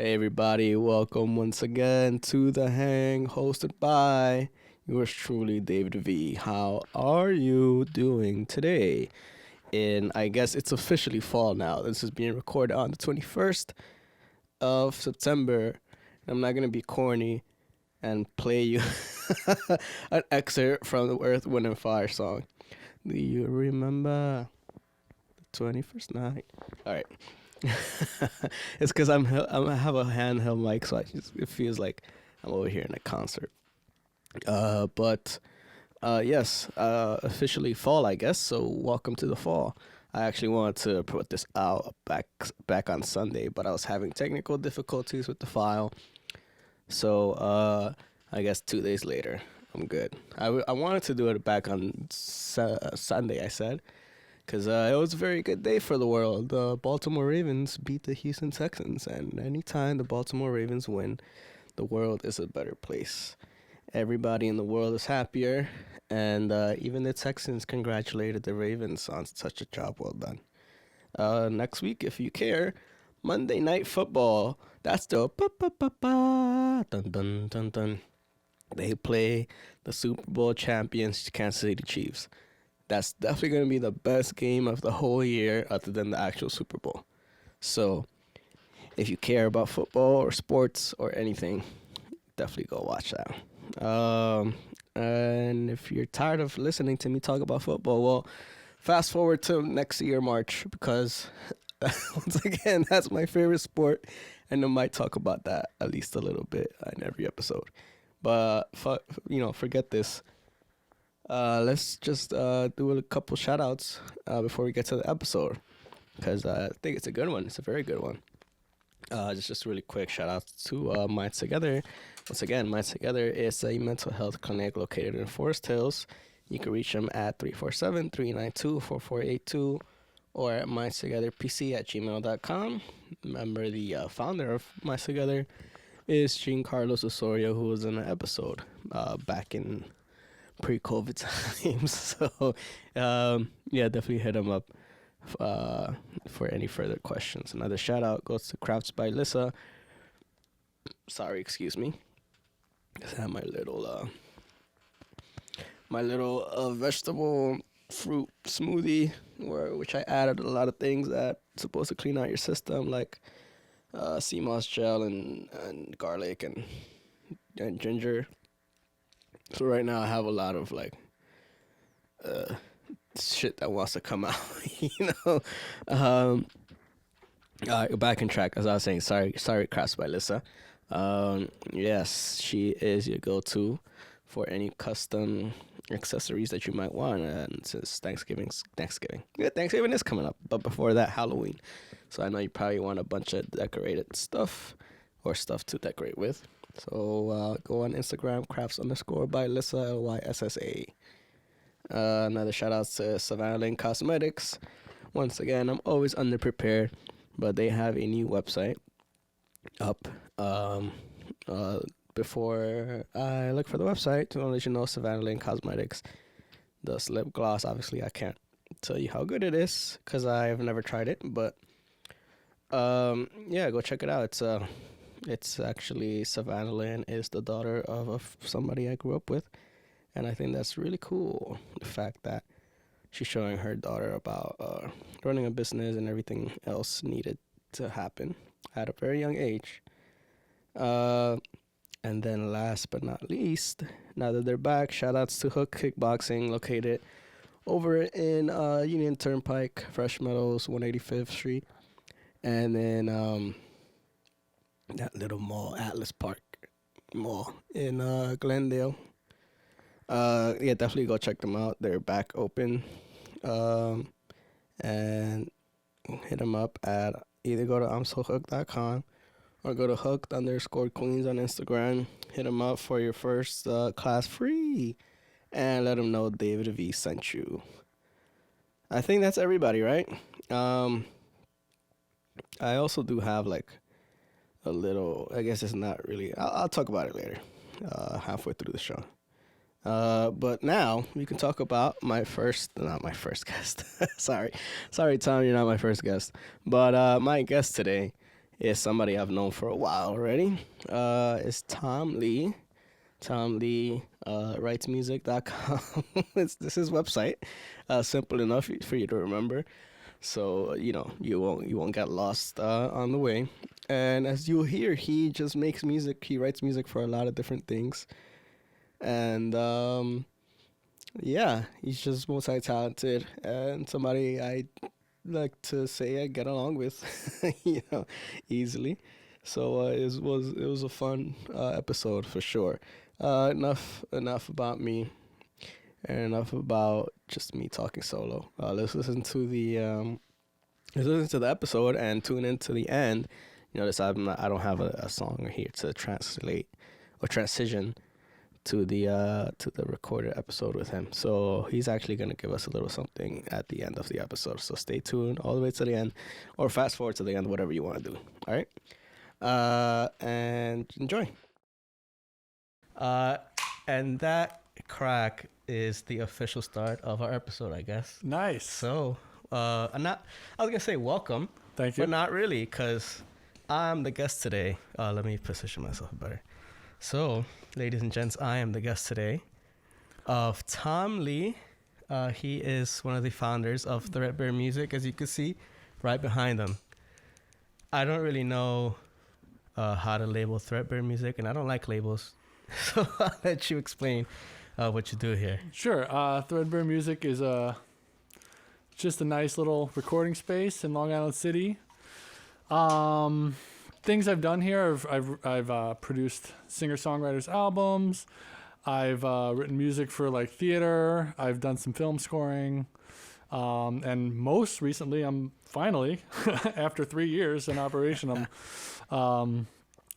Hey everybody, welcome once again to The Hang, hosted by yours truly, David V. How are you doing today? And I guess it's officially fall now. This is being recorded on the 21st of September. I'm not going to be corny and play you an excerpt from the Earth, Wind, and Fire song. Do you remember the 21st night? All right. It's because I have a handheld mic, so it feels like I'm over here in a concert. But yes, officially fall, I guess. So welcome to the fall. I actually wanted to put this out back on Sunday, but I was having technical difficulties with the file. So I guess 2 days later, I'm good. I wanted to do it back on Sunday, I said, because it was a very good day for the world. The Baltimore Ravens beat the Houston Texans, and anytime the Baltimore Ravens win, the world is a better place. Everybody in the world is happier, and even the Texans congratulated the Ravens on such a job well done. Next week, if you care, Monday Night Football. That's the dun dun dun dun. They play the Super Bowl champions, Kansas City Chiefs. That's definitely going to be the best game of the whole year other than the actual Super Bowl. So if you care about football or sports or anything, definitely go watch that. And if you're tired of listening to me talk about football, well, fast forward to next year, March, because once again, that's my favorite sport. And I might talk about that at least a little bit in every episode. But, forget this. Let's just do a couple shout outs before we get to the episode, because I think it's a good one. It's a very good one. Just really quick shout out to Minds Together. Once again, Minds Together is a mental health clinic located in Forest Hills. You can reach them at 347-392-4482 or at mindstogetherpc@gmail.com. Remember, the founder of Minds Together is Jean Carlos Osorio, who was in an episode back in pre-COVID times. So, definitely hit him up for any further questions. Another shout out goes to Crafts by Lissa. Sorry, excuse me. I have my little vegetable fruit smoothie, which I added a lot of things that's supposed to clean out your system, like sea moss gel and garlic and ginger. So right now I have a lot of shit that wants to come out, back in track, as I was saying. Sorry, Crafts by Lissa. Yes, she is your go-to for any custom accessories that you might want. And since Thanksgiving, Thanksgiving is coming up, but before that, Halloween. So I know you probably want a bunch of decorated stuff or stuff to decorate with. So go on Instagram, crafts_by Lissa, Lyssa. Another shout out to Savannah Lane Cosmetics. Once again, I'm always underprepared, but they have a new website up. Before I look for the website, to let you know, Savannah Lane Cosmetics, the lip gloss. Obviously, I can't tell you how good it is because I've never tried it, but go check it out. It's actually, Savannah Lynn is the daughter of somebody I grew up with. And I think that's really cool. The fact that she's showing her daughter about running a business and everything else needed to happen at a very young age. And then last but not least, now that they're back, shout outs to Hook Kickboxing, located over in Union Turnpike, Fresh Meadows, 185th Street. And then that little mall, Atlas Park Mall in Glendale. Definitely go check them out. They're back open. And hit them up at either go to I'mSoHooked.com or go to hooked_queens on Instagram. Hit them up for your first class free and let them know David V sent you. I think that's everybody, right? I also do have a little, I guess it's not really, I'll talk about it later, halfway through the show. But now we can talk about not my first guest. Sorry, Tom, you're not my first guest. But my guest today is somebody I've known for a while already. It's Tom Lee. Tom Lee, writesmusic.com. This is his website. Simple enough for you to remember. So, you won't get lost on the way. And as you'll hear, he just makes music. He writes music for a lot of different things. And yeah, he's just multi-talented and somebody I like to say I get along with, easily. So it was a fun episode for sure. Enough about me, and enough about just me talking solo. Let's listen to the episode and tune into the end. Notice I don't have a song here to translate or transition to the recorded episode with him. So he's actually gonna give us a little something at the end of the episode. So stay tuned all the way to the end, or fast forward to the end, whatever you want to do. All right, and enjoy. And that crack is the official start of our episode, I guess. Nice. So, I was gonna say welcome. Thank you. But not really, because I'm the guest today. Let me position myself better. So, ladies and gents, I am the guest today of Tom Lee. He is one of the founders of Threadbare Music, as you can see right behind him. I don't really know how to label Threadbare Music, and I don't like labels. So I'll let you explain what you do here. Sure. Threadbare Music is just a nice little recording space in Long Island City. Things I've done here, I've produced singer-songwriters albums. I've written music for like theater. I've done some film scoring. And most recently, I'm finally, after 3 years in operation, I'm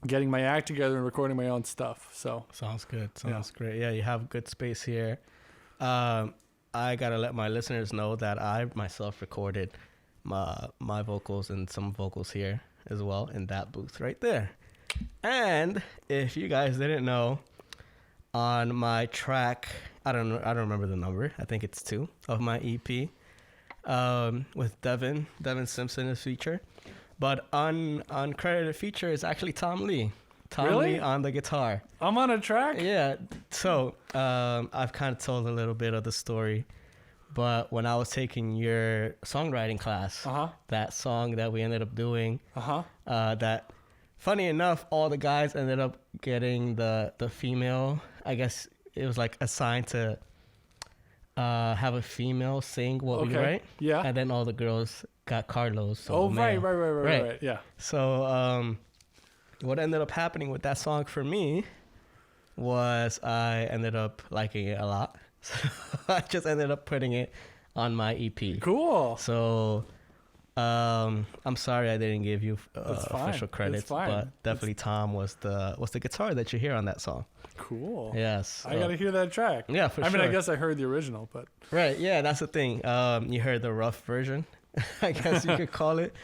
getting my act together and recording my own stuff. So sounds good. Sounds great. Yeah, you have good space here. I gotta let my listeners know that I myself recorded my vocals and some vocals here as well in that booth right there. And if you guys didn't know, on my track, I don't remember the number. I think it's 2 of my EP, with Devin Simpson is feature. But uncredited feature is actually Tom Lee. Tom Lee on the guitar. I'm on a track? Yeah. So I've kind of told a little bit of the story. But when I was taking your songwriting class, that song that we ended up doing, that, funny enough, all the guys ended up getting the female, I guess it was like assigned to have a female sing what we write. Yeah. And then all the girls got Carlos. So right. Yeah. So what ended up happening with that song for me was I ended up liking it a lot. So I just ended up putting it on my EP. Cool. So I'm sorry I didn't give you official credits, but definitely Tom was the guitar that you hear on that song. Cool. Yes. I gotta hear that track. Yeah, for sure. I mean, I guess I heard the original, but right. Yeah, that's the thing. You heard the rough version, I guess you could call it.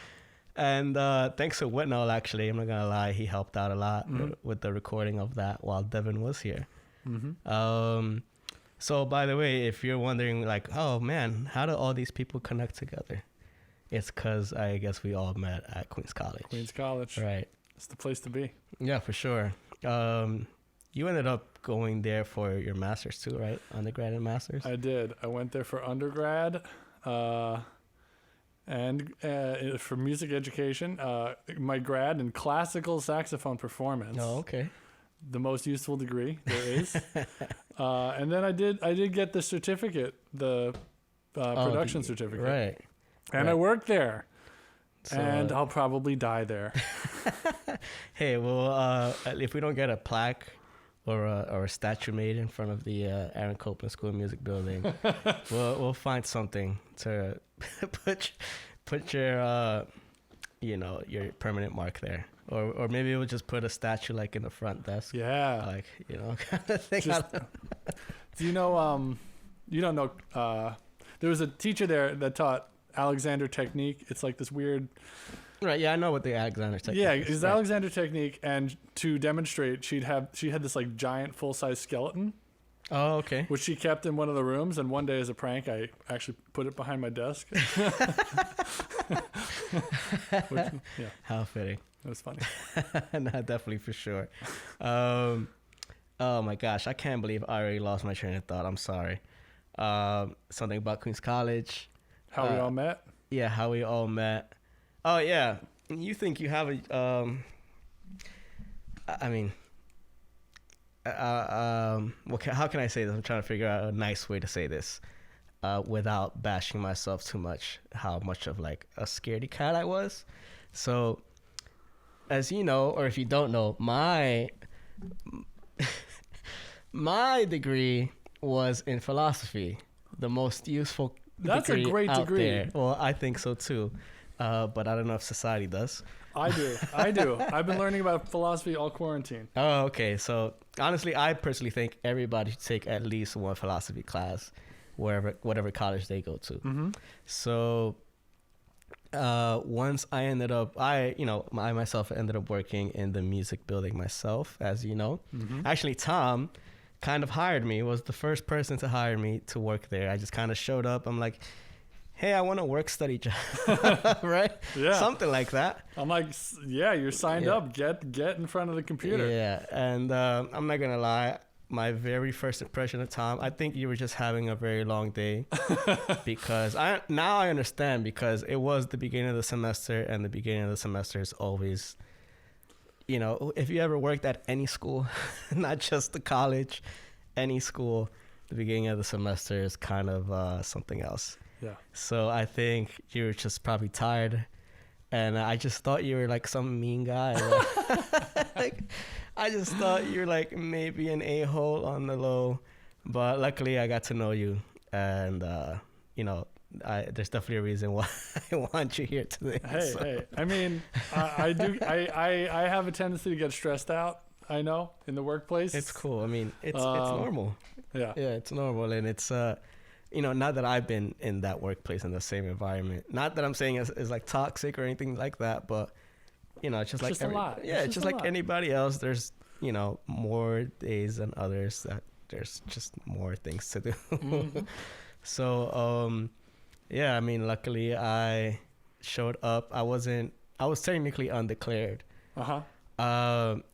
And thanks to Whitnell, actually, I'm not gonna lie, he helped out a lot with the recording of that while Devin was here. So, by the way, if you're wondering, like, oh man, how do all these people connect together? It's because I guess we all met at Queens College. Queens College. Right. It's the place to be. Yeah, for sure. You ended up going there for your master's too, right? Undergrad and master's? I did. I went there for undergrad and for music education. My grad in classical saxophone performance. Oh, okay. The most useful degree there is. And then I did get the certificate, the production certificate. Right. And I worked there. So, and I'll probably die there. Hey, well, if we don't get a plaque or a statue made in front of the Aaron Copland School of Music building, we'll find something to put your your permanent mark there. Or maybe we'll just put a statue like in the front desk. Yeah. Like, kind of thing. Do you know, you don't know, there was a teacher there that taught Alexander Technique. It's like this weird... Right, yeah, I know what the Alexander Technique is. Yeah, it's right. Alexander Technique, and to demonstrate, she had this like giant full-size skeleton. Oh, okay. Which she kept in one of the rooms, and one day as a prank, I actually put it behind my desk. How fitting. It was funny. No, definitely for sure. Oh my gosh, I can't believe I already lost my train of thought. I'm sorry. Something about Queens College. How we all met? Yeah, how we all met. Oh yeah, you think you have a I mean, how can I say this? I'm trying to figure out a nice way to say this, without bashing myself too much. How much of like a scaredy cat I was. So, as you know, or if you don't know, my degree was in philosophy, the most useful. That's a great degree. There. Well, I think so too, but I don't know if society does. I do. I've been learning about philosophy all quarantine. Oh, okay. So honestly, I personally think everybody should take at least one philosophy class, whatever college they go to. Mm-hmm. So once I myself ended up working in the music building myself, as you know. Mm-hmm. Actually, Tom kind of hired me, was the first person to hire me to work there. I just kind of showed up. I'm like, hey, I want a work study job, right? Yeah. Something like that. I'm like, yeah, you're signed up. Get in front of the computer. Yeah, and I'm not going to lie. My very first impression of Tom, I think you were just having a very long day because I understand, because it was the beginning of the semester, and the beginning of the semester is always, if you ever worked at any school, not just the college, any school, the beginning of the semester is kind of something else. Yeah. So I think you were just probably tired, and I just thought you were like some mean guy. Like, I just thought you were like maybe an a-hole on the low, but luckily I got to know you, and there's definitely a reason why I want you here today. Hey, I mean, I have a tendency to get stressed out. I know, in the workplace. It's cool. I mean, it's normal. Yeah, it's normal, and it's not that I've been in that workplace in the same environment. Not that I'm saying it's like toxic or anything like that, but it's just like just a lot. Yeah, it's just like anybody else. There's more days than others that there's just more things to do. Mm-hmm. So yeah, I mean, luckily I showed up. I was technically undeclared. Uh-huh.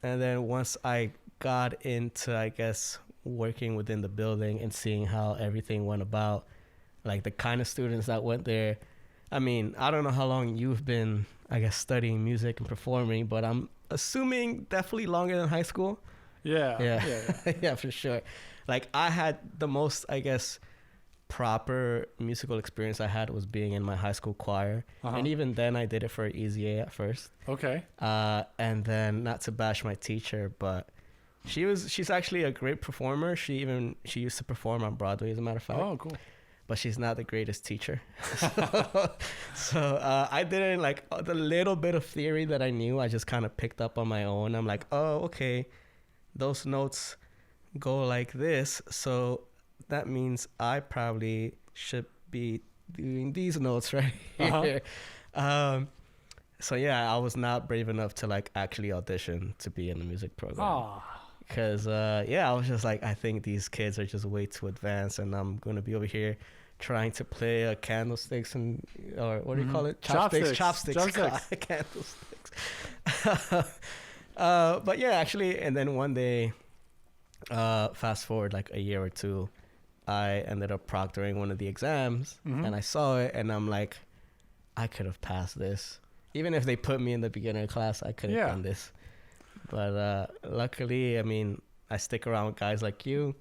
And then once I got into, I guess, working within the building and seeing how everything went about, like the kind of students that went there. I mean, I don't know how long you've been, I guess, studying music and performing, but I'm assuming definitely longer than high school. Yeah. Yeah, for sure. Like, I had the most, I guess, proper musical experience I had was being in my high school choir. Uh-huh. And even then I did it for Easy A at first. Okay. And then, not to bash my teacher, but she's actually a great performer. She used to perform on Broadway, as a matter of fact. Oh, cool. But she's not the greatest teacher. So I didn't, like, the little bit of theory that I knew, I just kind of picked up on my own. I'm like, oh, okay, those notes go like this, so that means I probably should be doing these notes right here. Uh-huh. So yeah, I was not brave enough to like actually audition to be in the music program. Because I was just like, I think these kids are just way too advanced, and I'm gonna be over here trying to play candlesticks or what do you call it? Chopsticks. Candlesticks. But yeah, actually, and then one day, fast forward like a year or two, I ended up proctoring one of the exams, and I saw it, and I'm like, I could have passed this. Even if they put me in the beginner class, I could have done this. But luckily, I mean, I stick around with guys like you,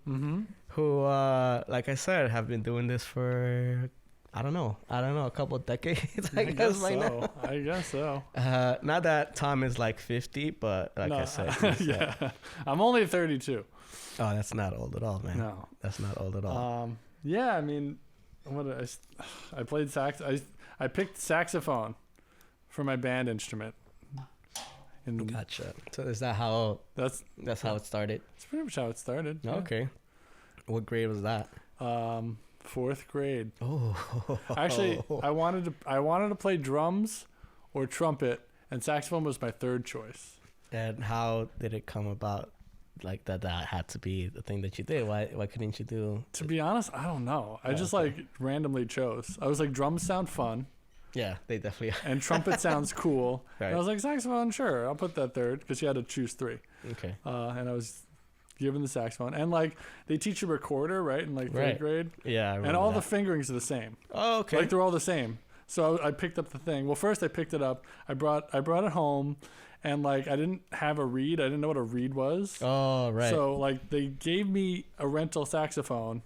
who, like I said, have been doing this for, I don't know, a couple of decades, I guess by now. I guess so. Not that Tom is like 50, but like I said. Yeah. I'm only 32. Oh, that's not old at all, man. No. That's not old at all. Yeah, I mean, I played sax. I picked saxophone for my band instrument. Gotcha. So is that how? That's how it started. It's pretty much how it started. Oh, yeah. Okay. What grade was that? 4th grade. Oh. Actually, I wanted to play drums or trumpet, and saxophone was my 3rd choice. And how did it come about? Like that had to be the thing that you did. Why couldn't you do? To be honest, I don't know. I just like randomly chose. I was like, drums sound fun. Yeah, they definitely are. And trumpet sounds cool. Right. And I was like, saxophone, sure, I'll put that third, because you had to choose 3. Okay. And I was given the saxophone. And like they teach you recorder, right, in like 3rd grade. Yeah, I remember and all that. the fingerings are the same. Oh, okay. Like they're all the same. So I picked up the thing. Well, first I picked it up. I brought it home, and like I didn't have a reed. I didn't know what a reed was. Oh, right. So like they gave me a rental saxophone,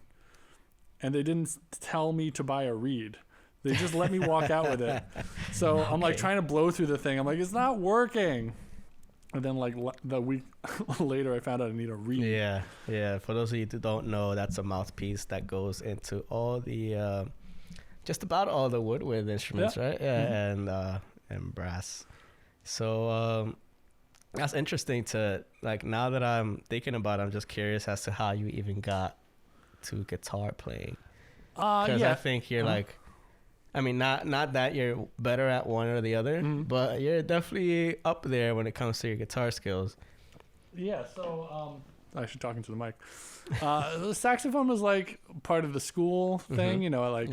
and they didn't tell me to buy a reed. They just let me walk out with it. So I'm like trying to blow through the thing. I'm like, it's not working. And then like the week later, I found out I need a reed. Yeah, yeah. For those of you who don't know, that's a mouthpiece that goes into all the, just about all the woodwind instruments, right? Yeah, and brass. So that's interesting to like. Now that I'm thinking about it, I'm just curious as to how you even got to guitar playing. Because I think you're like. I mean, not that you're better at one or the other, but you're definitely up there when it comes to your guitar skills. Yeah, so I should talk into the mic. The saxophone was like part of the school thing, you know. I like,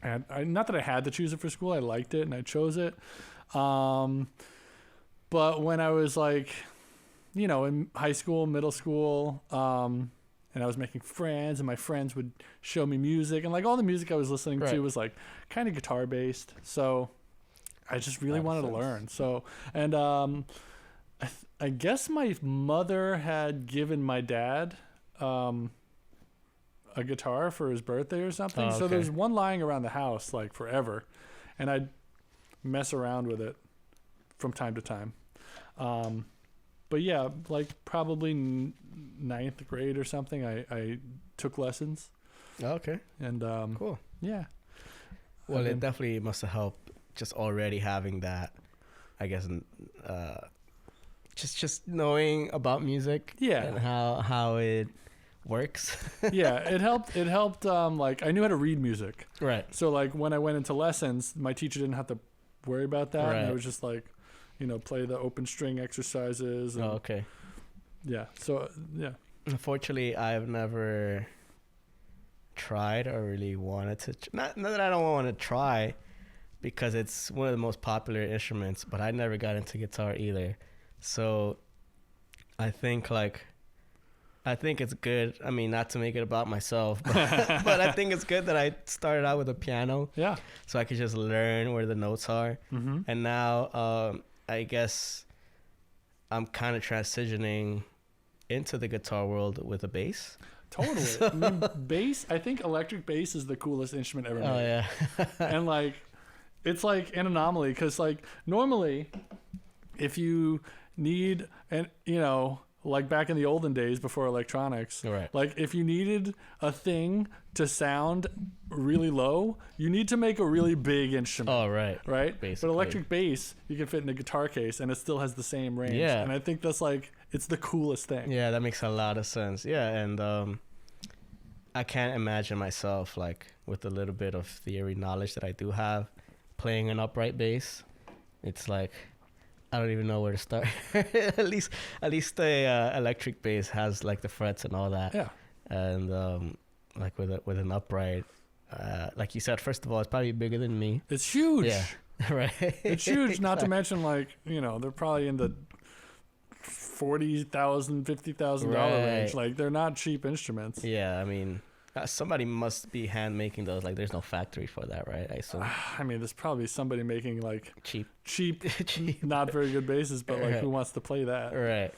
and not that I had to choose it for school. I liked it and I chose it. But when I was like, you know, in high school, middle school, and I was making friends, and my friends would show me music, and like all the music I was listening to was like kind of guitar based. So I just really wanted to learn. So, and I guess my mother had given my dad a guitar for his birthday or something. So there's one lying around the house like forever, and I'd mess around with it from time to time. But yeah, like probably 9th grade or something, I took lessons. Okay. And cool. Yeah. Well, it definitely must have helped just already having that, I guess, just knowing about music. Yeah. And how it works. Yeah, it helped. It helped. Like I knew how to read music. Right. So like when I went into lessons, my teacher didn't have to worry about that. Right. And I was just like, you know, play the open string exercises. And, okay. Yeah. So yeah. Unfortunately, I've never tried or really wanted to. Not that I don't want to try, because it's one of the most popular instruments. But I never got into guitar either. So I think it's good. I mean, not to make it about myself, but, but I think it's good that I started out with a piano. Yeah. So I could just learn where the notes are. Mm-hmm. And now I guess I'm kind of transitioning into the guitar world with a bass. Totally. So, I mean, bass, I think electric bass is the coolest instrument ever made. Oh, yeah. And like, it's like an anomaly because like normally if you need, and you know, like back in the olden days before electronics, Right. like if you needed a thing to sound really low, you need to make a really big instrument. Oh, right. Right? Basically. But electric bass, you can fit in a guitar case and it still has the same range. Yeah. And I think that's like, it's the coolest thing. Yeah, that makes a lot of sense. Yeah, and I can't imagine myself, like, with a little bit of theory knowledge that I do have, playing an upright bass. It's like, I don't even know where to start. at least the electric bass has like the frets and all that. Yeah. And like with an upright, like you said, first of all, it's probably bigger than me. It's huge. Yeah. Right. It's huge. Not to mention, like, you know, they're probably in the $40,000, $50,000 range. Like, they're not cheap instruments. Yeah, I mean, somebody must be hand making those. Like, there's no factory for that, right? I assume. I mean, there's probably somebody making like Cheap, cheap, not very good basses, but like, who wants to play that? Right.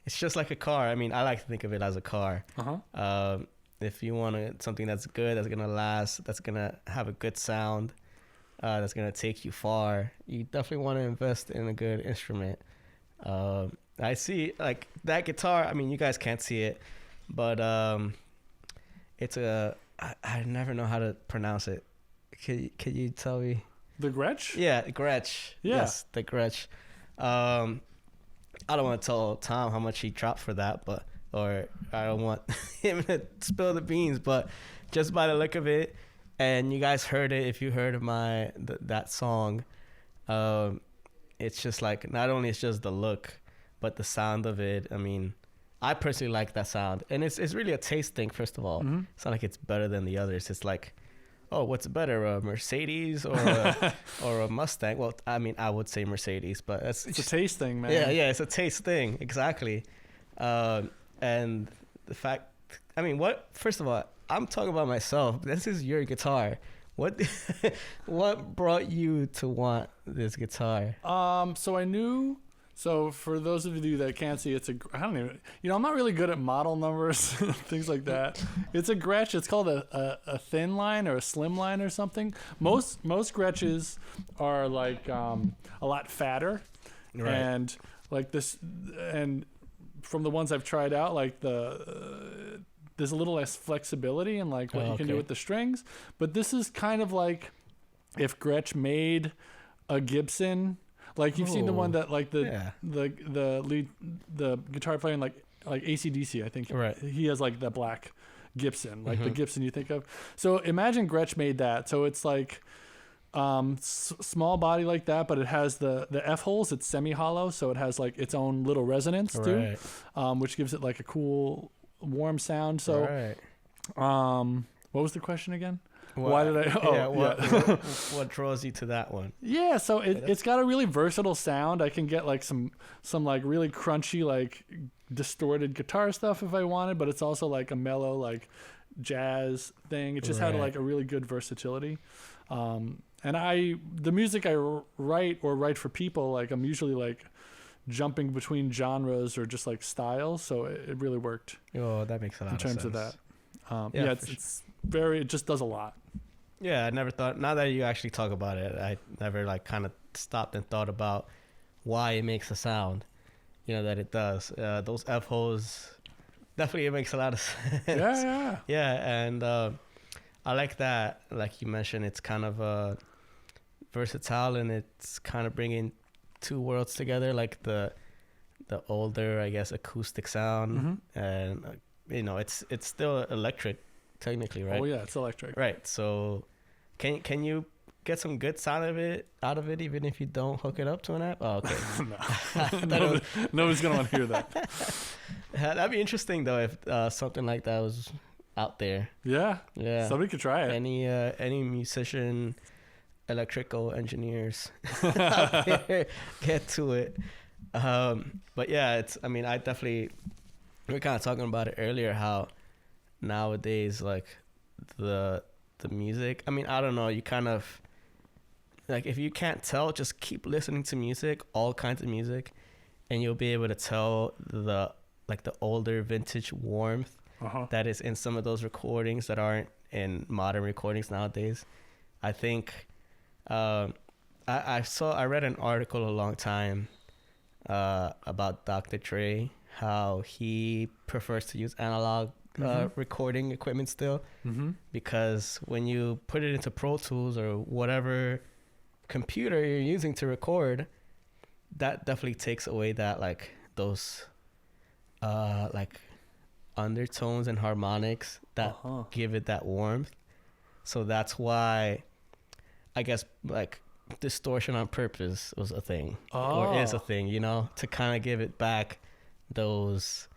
It's just like a car. I mean, I like to think of it as a car. Uh-huh. If you want something that's good, that's gonna last, that's gonna have a good sound, that's gonna take you far, you definitely want to invest in a good instrument. I see, like, that guitar. I mean, you guys can't see it, but it's I never know how to pronounce it. Can you tell me? The Gretsch? Yeah, Gretsch. Yeah. Yes, the Gretsch. I don't want to tell Tom how much he dropped for that, or I don't want him to spill the beans, but just by the look of it, and you guys heard it, if you heard of that song, it's just like, not only it's just the look, but the sound of it. I mean, I personally like that sound, and it's really a taste thing. First of all, It's not like it's better than the others. It's like, oh, what's better, a Mercedes or a Mustang? Well, I mean, I would say Mercedes, but it's a taste thing, man. Yeah, it's a taste thing, exactly. And the fact, I mean, what? First of all, I'm talking about myself. This is your guitar. What what brought you to want this guitar? So I knew. So for those of you that can't see, I don't even, I'm not really good at model numbers, things like that. It's a Gretsch. It's called a thin line or a slim line or something. Most Gretsches are like a lot fatter, Right. and like this, and from the ones I've tried out, like there's a little less flexibility in like what you can do with the strings. But this is kind of like if Gretsch made a Gibson. Like you've seen the one that like the guitar player in like AC/DC, I think. Right. He has like the black Gibson, like the Gibson you think of. So imagine Gretsch made that. So it's like small body like that, but it has the F holes. It's semi-hollow, so it has like its own little resonance too, which gives it like a cool warm sound. So, what was the question again? Why did I? What draws you to that one? Yeah, so it's got a really versatile sound. I can get like some like really crunchy like distorted guitar stuff if I wanted, but it's also like a mellow like jazz thing. It just had like a really good versatility. And the music I write for people, like I'm usually like jumping between genres or just like styles, so it really worked. Oh, that makes a lot of sense. In terms of that. It just does a lot. Yeah, I never thought, now that you actually talk about it, I never like kind of stopped and thought about why it makes a sound, that it does. Those F holes, definitely it makes a lot of sense. Yeah. Yeah, and I like that, like you mentioned, it's kind of versatile, and it's kind of bringing two worlds together, like the older, I guess, acoustic sound, and it's still electric technically, right? Oh yeah, it's electric. Right. So can you get some good sound out of it even if you don't hook it up to an amp? Oh, okay. Nobody's gonna want to hear that. That'd be interesting though if something like that was out there. Yeah. Somebody could try it. Any musician, electrical engineers out there, get to it. But yeah, I definitely, we were kind of talking about it earlier, how nowadays like the music, I don't know, you kind of like, if you can't tell, just keep listening to music, all kinds of music, and you'll be able to tell the older vintage warmth that is in some of those recordings that aren't in modern recordings nowadays. I think I read an article a long time about Dr. Dre, how he prefers to use analog recording equipment still, because when you put it into Pro Tools or whatever computer you're using to record, that definitely takes away that like those like undertones and harmonics that give it that warmth. So that's why I guess like distortion on purpose was a thing, or is a thing, to kind of give it back those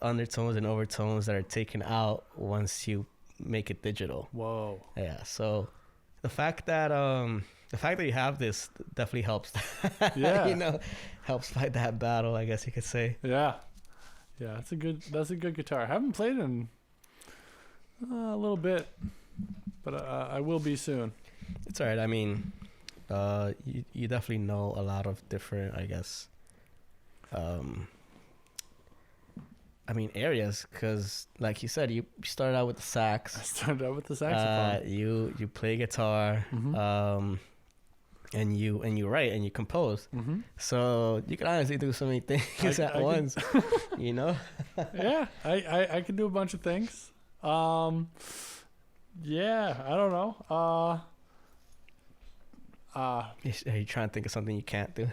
undertones and overtones that are taken out once you make it digital. Whoa. Yeah. So the fact that you have this definitely helps. Yeah. Helps fight that battle, I guess you could say. Yeah. Yeah. That's a good guitar. I haven't played in a little bit, but I will be soon. It's all right. You definitely know a lot of different, I guess, areas, because like you said, you started out with the sax. I started out with the saxophone. You play guitar, and you write and you compose. So you can honestly do so many things at once. Yeah, I can do a bunch of things. Yeah, I don't know. Are you trying to think of something you can't do?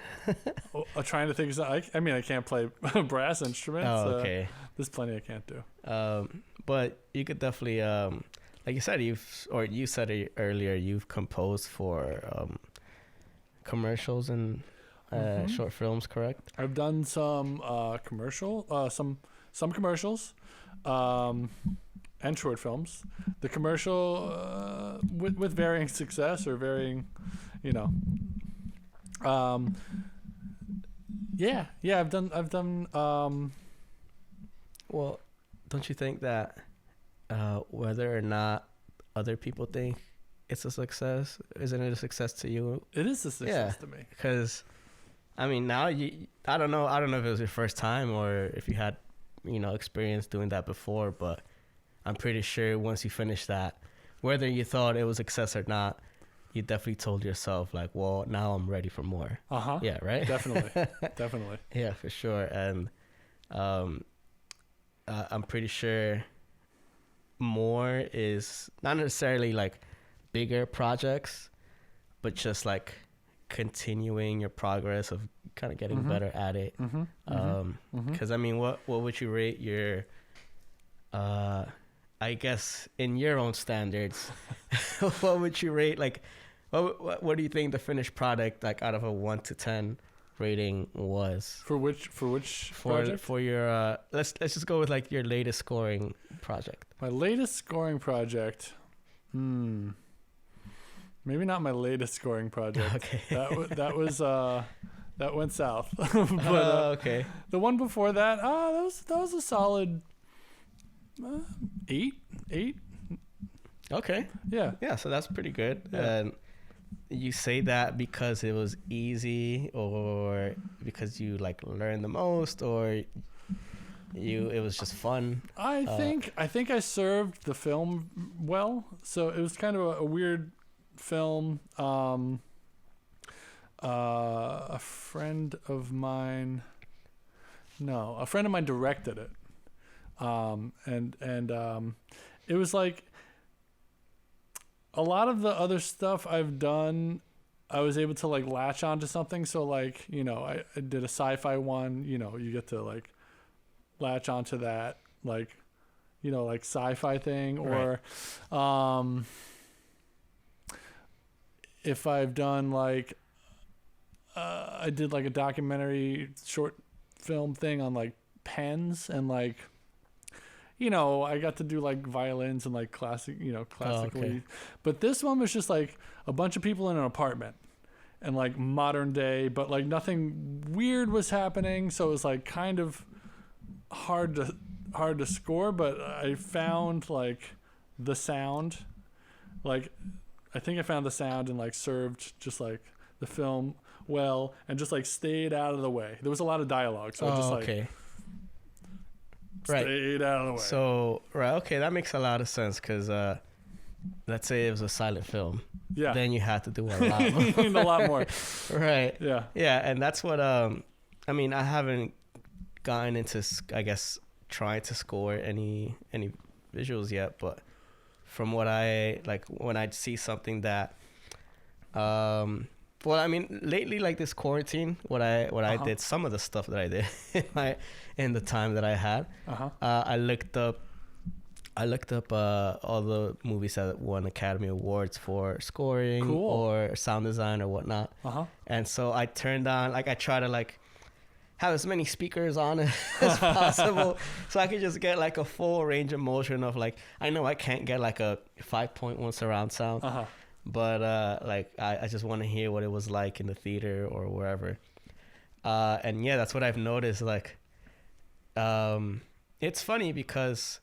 Trying to think of something. I can't play brass instruments. Oh, okay. There's plenty I can't do. But you could definitely, like you said, you said it earlier, you've composed for commercials and short films, correct? I've done some commercials, and short films. The commercial, with varying success or varying, you know. Yeah. I've done. Well, don't you think that whether or not other people think it's a success, isn't it a success to you? It is a success to me. Because, I mean, now I don't know if it was your first time or if you had, experience doing that before, but I'm pretty sure once you finish that, whether you thought it was a success or not, you definitely told yourself like, well, now I'm ready for more. Yeah, right? Definitely. Yeah, for sure. And I'm pretty sure more is not necessarily like bigger projects, but just like continuing your progress of kind of getting better at it. Because I mean, what would you rate your I guess in your own standards, what would you rate, like what do you think the finished product, like out of a 1 to 10 rating was? For which project? For your let's just go with like your latest scoring project. My latest scoring project. Maybe not my latest scoring project. Okay. That was that went south. But okay. The one before that, that was a solid 8. Okay. Yeah. So that's pretty good. Yeah. And you say that because it was easy, or because you like learned the most, or it was just fun? I think I served the film well. So it was kind of a weird film. A friend of mine directed it. And it was like a lot of the other stuff I've done, I was able to like latch onto something. So like, I did a sci-fi one, you get to like latch onto that, like, like sci-fi thing. Or, if I've done like, I did like a documentary short film thing on like pens and like, I got to do like violins and like classically. okay. But this one was just like a bunch of people in an apartment and like modern day, but like nothing weird was happening. So it was like kind of hard to score, but I found like the sound, like I think I found the sound and like served just like the film well and just like stayed out of the way. There was a lot of dialogue, so I just like stayed out of the way. So okay, that makes a lot of sense, because let's say it was a silent film. Yeah. Then you had to do a lot. A lot more. Right. Yeah. Yeah, and that's what I mean, I haven't gotten into, I guess, trying to score any visuals yet, but from what I like, when I see something that well, I mean, lately, like this quarantine, what I did, some of the stuff that I did in the time that I had, I looked up all the movies that won Academy Awards for scoring or sound design or whatnot. And so I turned on, like, I try to like have as many speakers on as possible, so I could just get like a full range of motion of like, I know I can't get like a 5.1 surround sound. But like I just want to hear what it was like in the theater or wherever. And yeah, that's what I've noticed. Like, it's funny because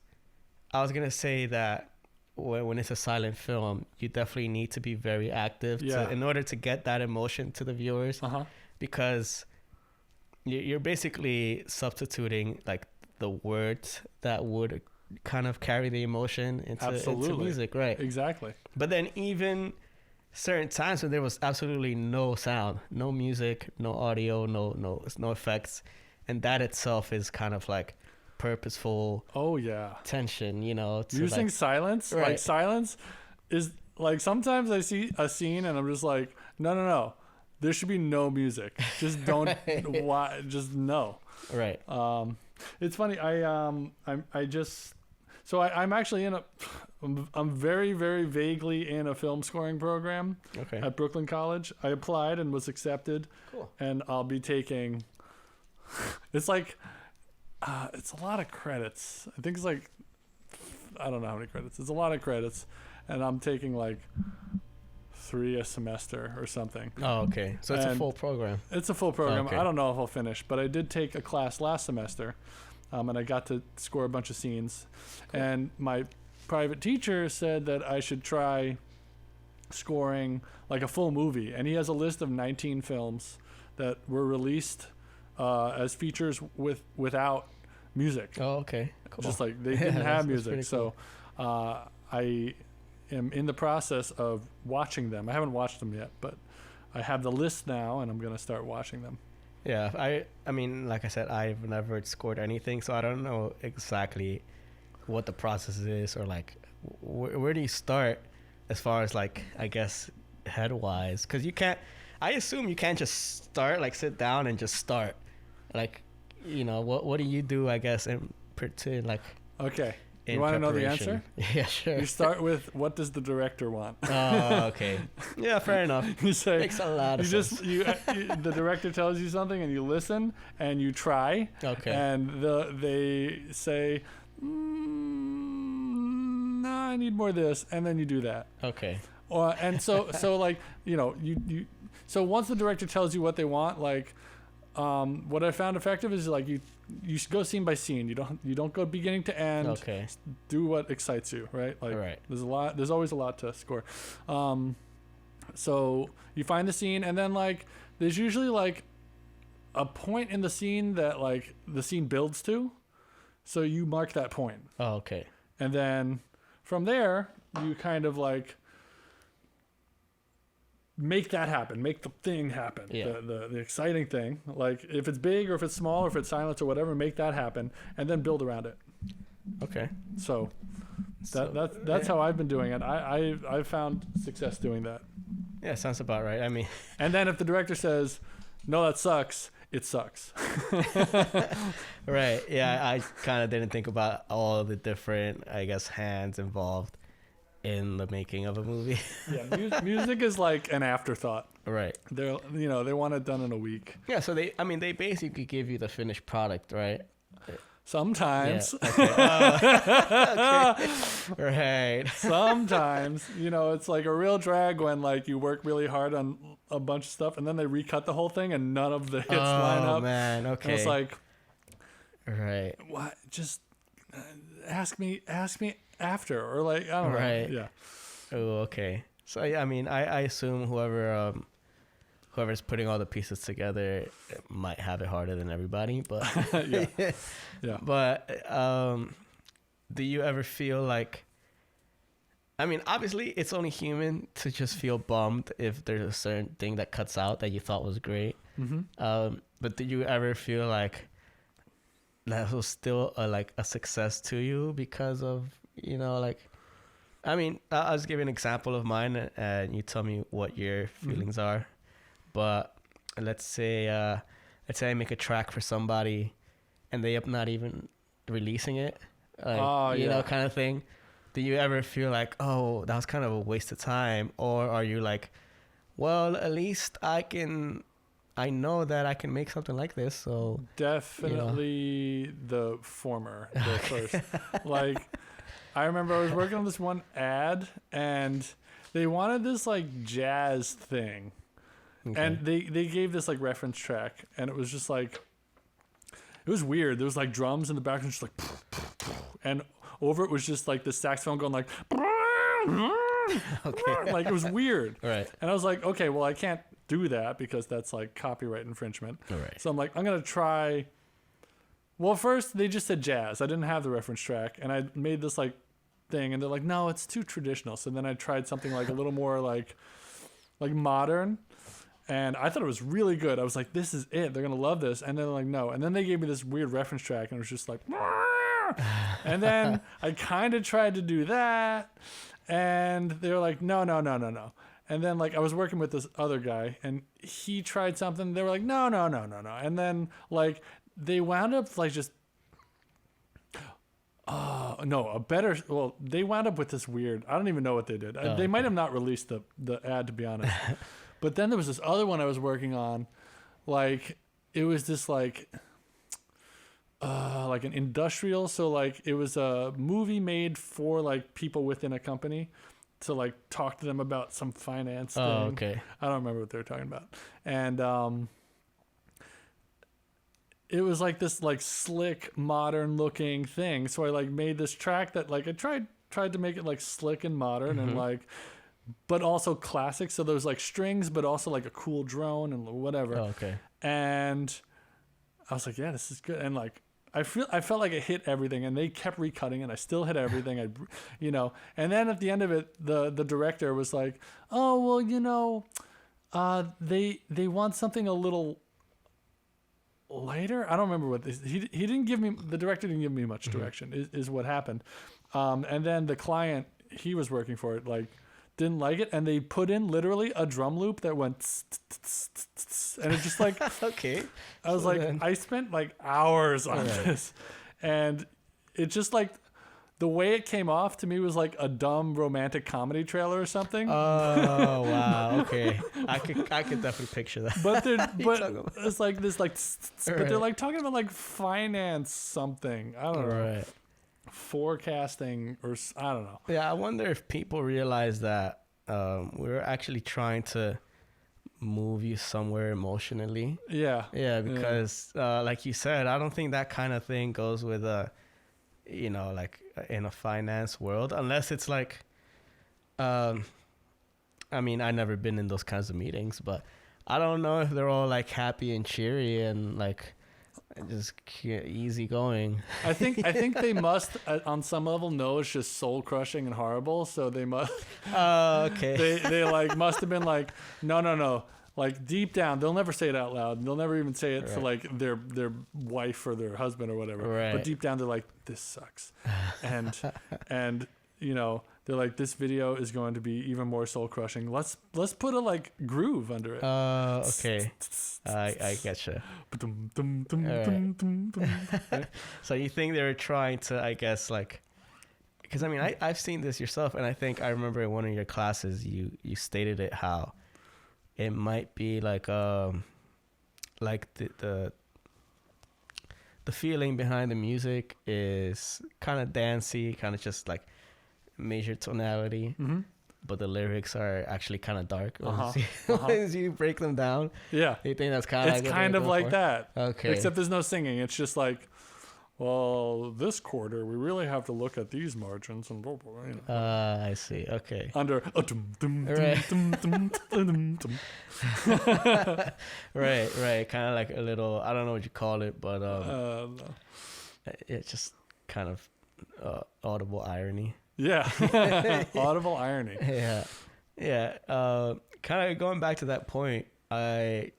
I was gonna say that when it's a silent film, you definitely need to be very active in order to get that emotion to the viewers. Because you're basically substituting like the words that would kind of carry the emotion into music, right? Exactly. But then even certain times when there was absolutely no sound, no music, no audio, no effects, and that itself is kind of like purposeful tension, using like, silence. right. Like silence is like, sometimes I see a scene and I'm just like, no, there should be no music, just don't. Why? Just no. Right. It's funny, I'm actually I'm very, very vaguely in a film scoring program at Brooklyn College. I applied and was accepted. Cool. And I'll be taking, it's like, it's a lot of credits. I think it's like I don't know how many credits. It's a lot of credits, and I'm taking like 3 a semester or something. Oh, okay. So it's a full program. It's a full program. Okay. I don't know if I'll finish, but I did take a class last semester, and I got to score a bunch of scenes. Cool. And my private teacher said that I should try scoring like a full movie, and he has a list of 19 films that were released as features without music. Oh, okay. Cool. Just like they didn't have music. Cool. So I am in the process of watching them. I haven't watched them yet, but I have the list now, and I'm going to start watching them. Yeah, I mean, like I said, I've never scored anything, so I don't know exactly what the process is, or like where do you start as far as like, I guess, head-wise? Because I assume you can't just start, like sit down and just start. Like, you know, what do you do, I guess, in pretend like... Okay. You want to know the answer? Yeah, sure. You start with, what does the director want? Oh, okay. Yeah, fair enough. You say, makes a lot of sense. The director tells you something, and you listen, and you try. Okay. And they say, no, I need more of this, and then you do that. Okay. And so like, you know, so once the director tells you what they want, like, what I found effective is like you should go scene by scene. You don't go beginning to end. Okay. Do what excites you, right? Like, right. There's always a lot to score. So you find the scene, and then like there's usually like a point in the scene that like the scene builds to. So you mark that point. Oh, okay. And then from there you kind of like make that happen, make the thing happen. Yeah. The exciting thing, like if it's big or if it's small or if it's silence or whatever, make that happen, and then build around it. Okay. So that's how I've been doing it. I've found success doing that. Yeah, sounds about right. I mean, and then if the director says, no, that sucks, it sucks. Right. Yeah, I kind of didn't think about all the different, I guess, hands involved in the making of a movie. Yeah, music is like an afterthought. Right. They want it done in a week. Yeah, so they basically give you the finished product, right? Sometimes. Yeah. Okay. Okay. Right. Sometimes, it's like a real drag when like you work really hard on a bunch of stuff and then they recut the whole thing and none of the hits line up. Oh man, okay. And it's like, right. What? Just ask me after, or like, I don't know. Right. Yeah. Oh, okay. So yeah, I mean, I assume whoever's putting all the pieces together might have it harder than everybody, but yeah. Yeah. But do you ever feel like, I mean, obviously it's only human to just feel bummed if there's a certain thing that cuts out that you thought was great. Mm-hmm. But do you ever feel like that was still a success to you because of, I mean, I'll just give you an example of mine and you tell me what your feelings are. But let's say I make a track for somebody and they end up not even releasing it, kind of thing. Do you ever feel like, oh, that was kind of a waste of time? Or are you like, well, at least I know that I can make something like this. So definitely the former, the first. Like, I remember I was working on this one ad and they wanted this like jazz thing. Okay. And they gave this like reference track and it was just like, it was weird. There was like drums in the background, just like, and over it was just like the saxophone going like, okay. Like it was weird. Right. And I was like, okay, well I can't do that because that's like copyright infringement. Right. So I'm like, I'm going to try. Well, first they just said jazz. I didn't have the reference track and I made this like thing and they're like, no, it's too traditional. So then I tried something like a little more like modern. And I thought it was really good. I was like, this is it. They're going to love this. And then they're like, no. And then they gave me this weird reference track and it was just like, and then I kind of tried to do that. And they were like, no. And then like I was working with this other guy and he tried something. They were like, no. And then like they wound up like just, they wound up with this weird, I don't even know what they did. They might have not released the ad, to be honest. But then there was this other one I was working on. Like, it was this like, like an industrial. So like it was a movie made for like people within a company to like talk to them about some finance thing. Oh, okay. I don't remember what they were talking about. And it was like this like slick modern looking thing. So I like made this track that like I tried to make it like slick and modern and like but also classic. So there was like strings but also like a cool drone and whatever. Oh, okay. And I was like, yeah, this is good. And like I felt like it hit everything, and they kept recutting it. I still hit everything. And then at the end of it, the director was like, "Oh, well, they want something a little lighter." I don't remember what this. He didn't give me, the director didn't give me much direction. Is what happened. And then the client, he was working for it, like didn't like it, and they put in literally a drum loop that went and it just like Okay. I was like, I spent like hours on this, and it just like the way it came off to me was like a dumb romantic comedy trailer or something. Oh wow. Okay. I could definitely picture that. But it's like this like but they're like talking about like finance something. I don't know. Right. Forecasting or I don't know. Yeah, I wonder if people realize that we're actually trying to move you somewhere emotionally. Yeah. Yeah, because like you said, I don't think that kind of thing goes with like in a finance world, unless it's like I mean, I've never been in those kinds of meetings, but I don't know if they're all like happy and cheery and like just easy going. I think they must on some level know it's just soul crushing and horrible, so they must okay. they like must have been like no, like deep down they'll never say it out loud, they'll never even say it to like their wife or their husband or whatever, but deep down they're like, this sucks. and they're like, this video is going to be even more soul crushing, let's put a like groove under it. Okay. I getcha. So you think they were trying to, I guess, like, because I mean, I've seen this yourself, and I think I remember in one of your classes you stated it how it might be like the feeling behind the music is kind of dancey, kind of just like major tonality, but the lyrics are actually kind of dark. As you break them down, yeah, you think that's kind of it's kind of like that. Okay, except there's no singing. It's just like, well, this quarter we really have to look at these margins and blah, blah, blah, I see. Okay. Under right, kind of like a little, I don't know what you call it, but no. it's just kind of audible irony. Yeah. Audible irony. Yeah. Kind of going back to that point, I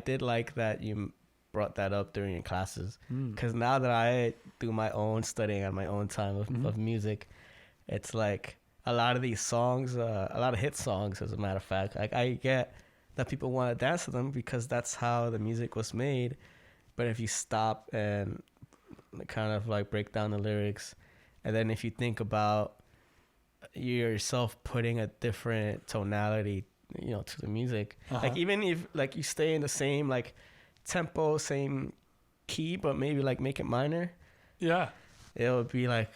did like that you brought that up during your classes, because now that I do my own studying on my own time of music, it's like a lot of these songs, a lot of hit songs, as a matter of fact, like I get that people want to dance to them because that's how the music was made. But if you stop and kind of like break down the lyrics, and then if you think about yourself putting a different tonality, to the music, like even if like you stay in the same like tempo, same key, but maybe like make it minor, it would be like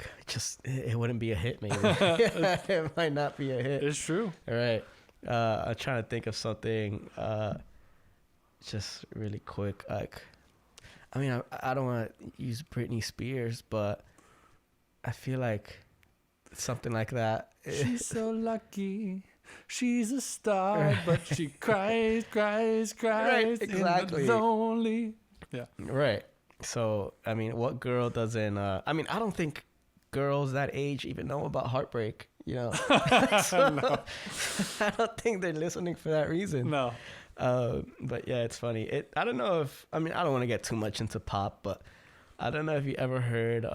it wouldn't be a hit. Maybe it might not be a hit. It's true. All right. I'm trying to think of something just really quick. Like, I mean, I don't want to use Britney Spears, but I feel like something like that. She's so lucky. She's a star, but she cries. Right, exactly. Lonely. Yeah. Right. So, I mean, what girl doesn't... I mean, I don't think girls that age even know about heartbreak, So, no. I don't think they're listening for that reason. No. But yeah, it's funny. I don't know if... I mean, I don't want to get too much into pop, but I don't know if you ever heard...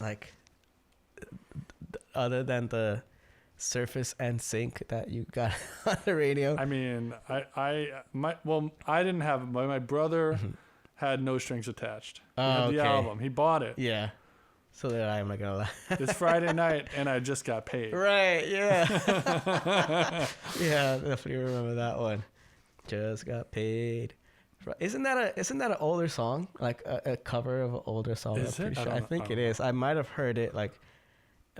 like other than the Surface and Sync that you got on the radio. I mean, I didn't have it. My brother had No Strings Attached. He had the album. He bought it. Yeah. So that I'm not gonna lie. It's Friday night and I just got paid. Right, yeah. Yeah, definitely remember that one. Just got paid. Isn't that an older song? Like a cover of an older song? Is I'm it? pretty I sure. don't I know. think it is. I might have heard it like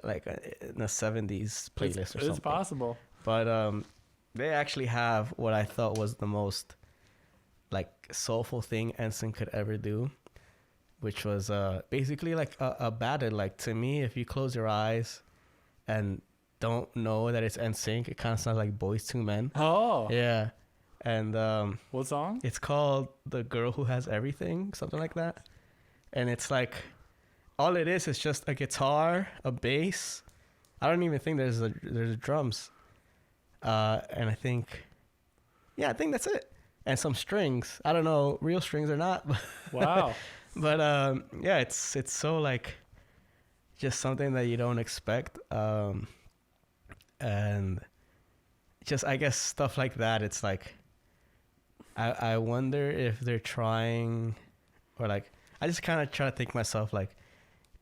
in a 70s playlist or something. It's possible. But they actually have what I thought was the most like soulful thing NSYNC could ever do, which was basically like a ballad. Like to me, if you close your eyes and don't know that it's NSYNC, it kind of sounds like Boys to Men. Oh. Yeah. And What song? it's called The Girl Who Has Everything, something like that. And it's like all it is just a guitar, a bass. I don't even think there's drums. And I think that's it. And some strings. I don't know, real strings or not. Wow. But yeah, it's so like just something that you don't expect. And just I guess stuff like that. It's like I wonder if they're trying, or like I just kind of try to think myself like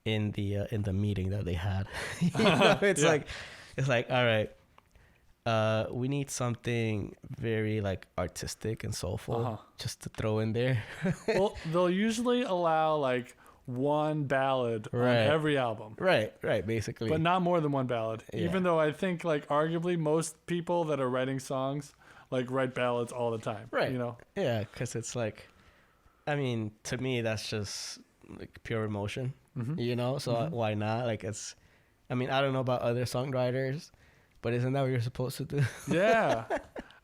in the meeting that they had. It's Yeah. it's like all right. We need something very like artistic and soulful just to throw in there. Well, they'll usually allow like one ballad on Right. every album, Right, basically. but not more than one ballad. Yeah. Even though I think like arguably most people that are writing songs like write ballads all the time. Right. You know. Yeah, because it's like, I mean, to me that's just like pure emotion, you know. So why not? Like it's, I mean, I don't know about other songwriters, but isn't that what you're supposed to do? Yeah.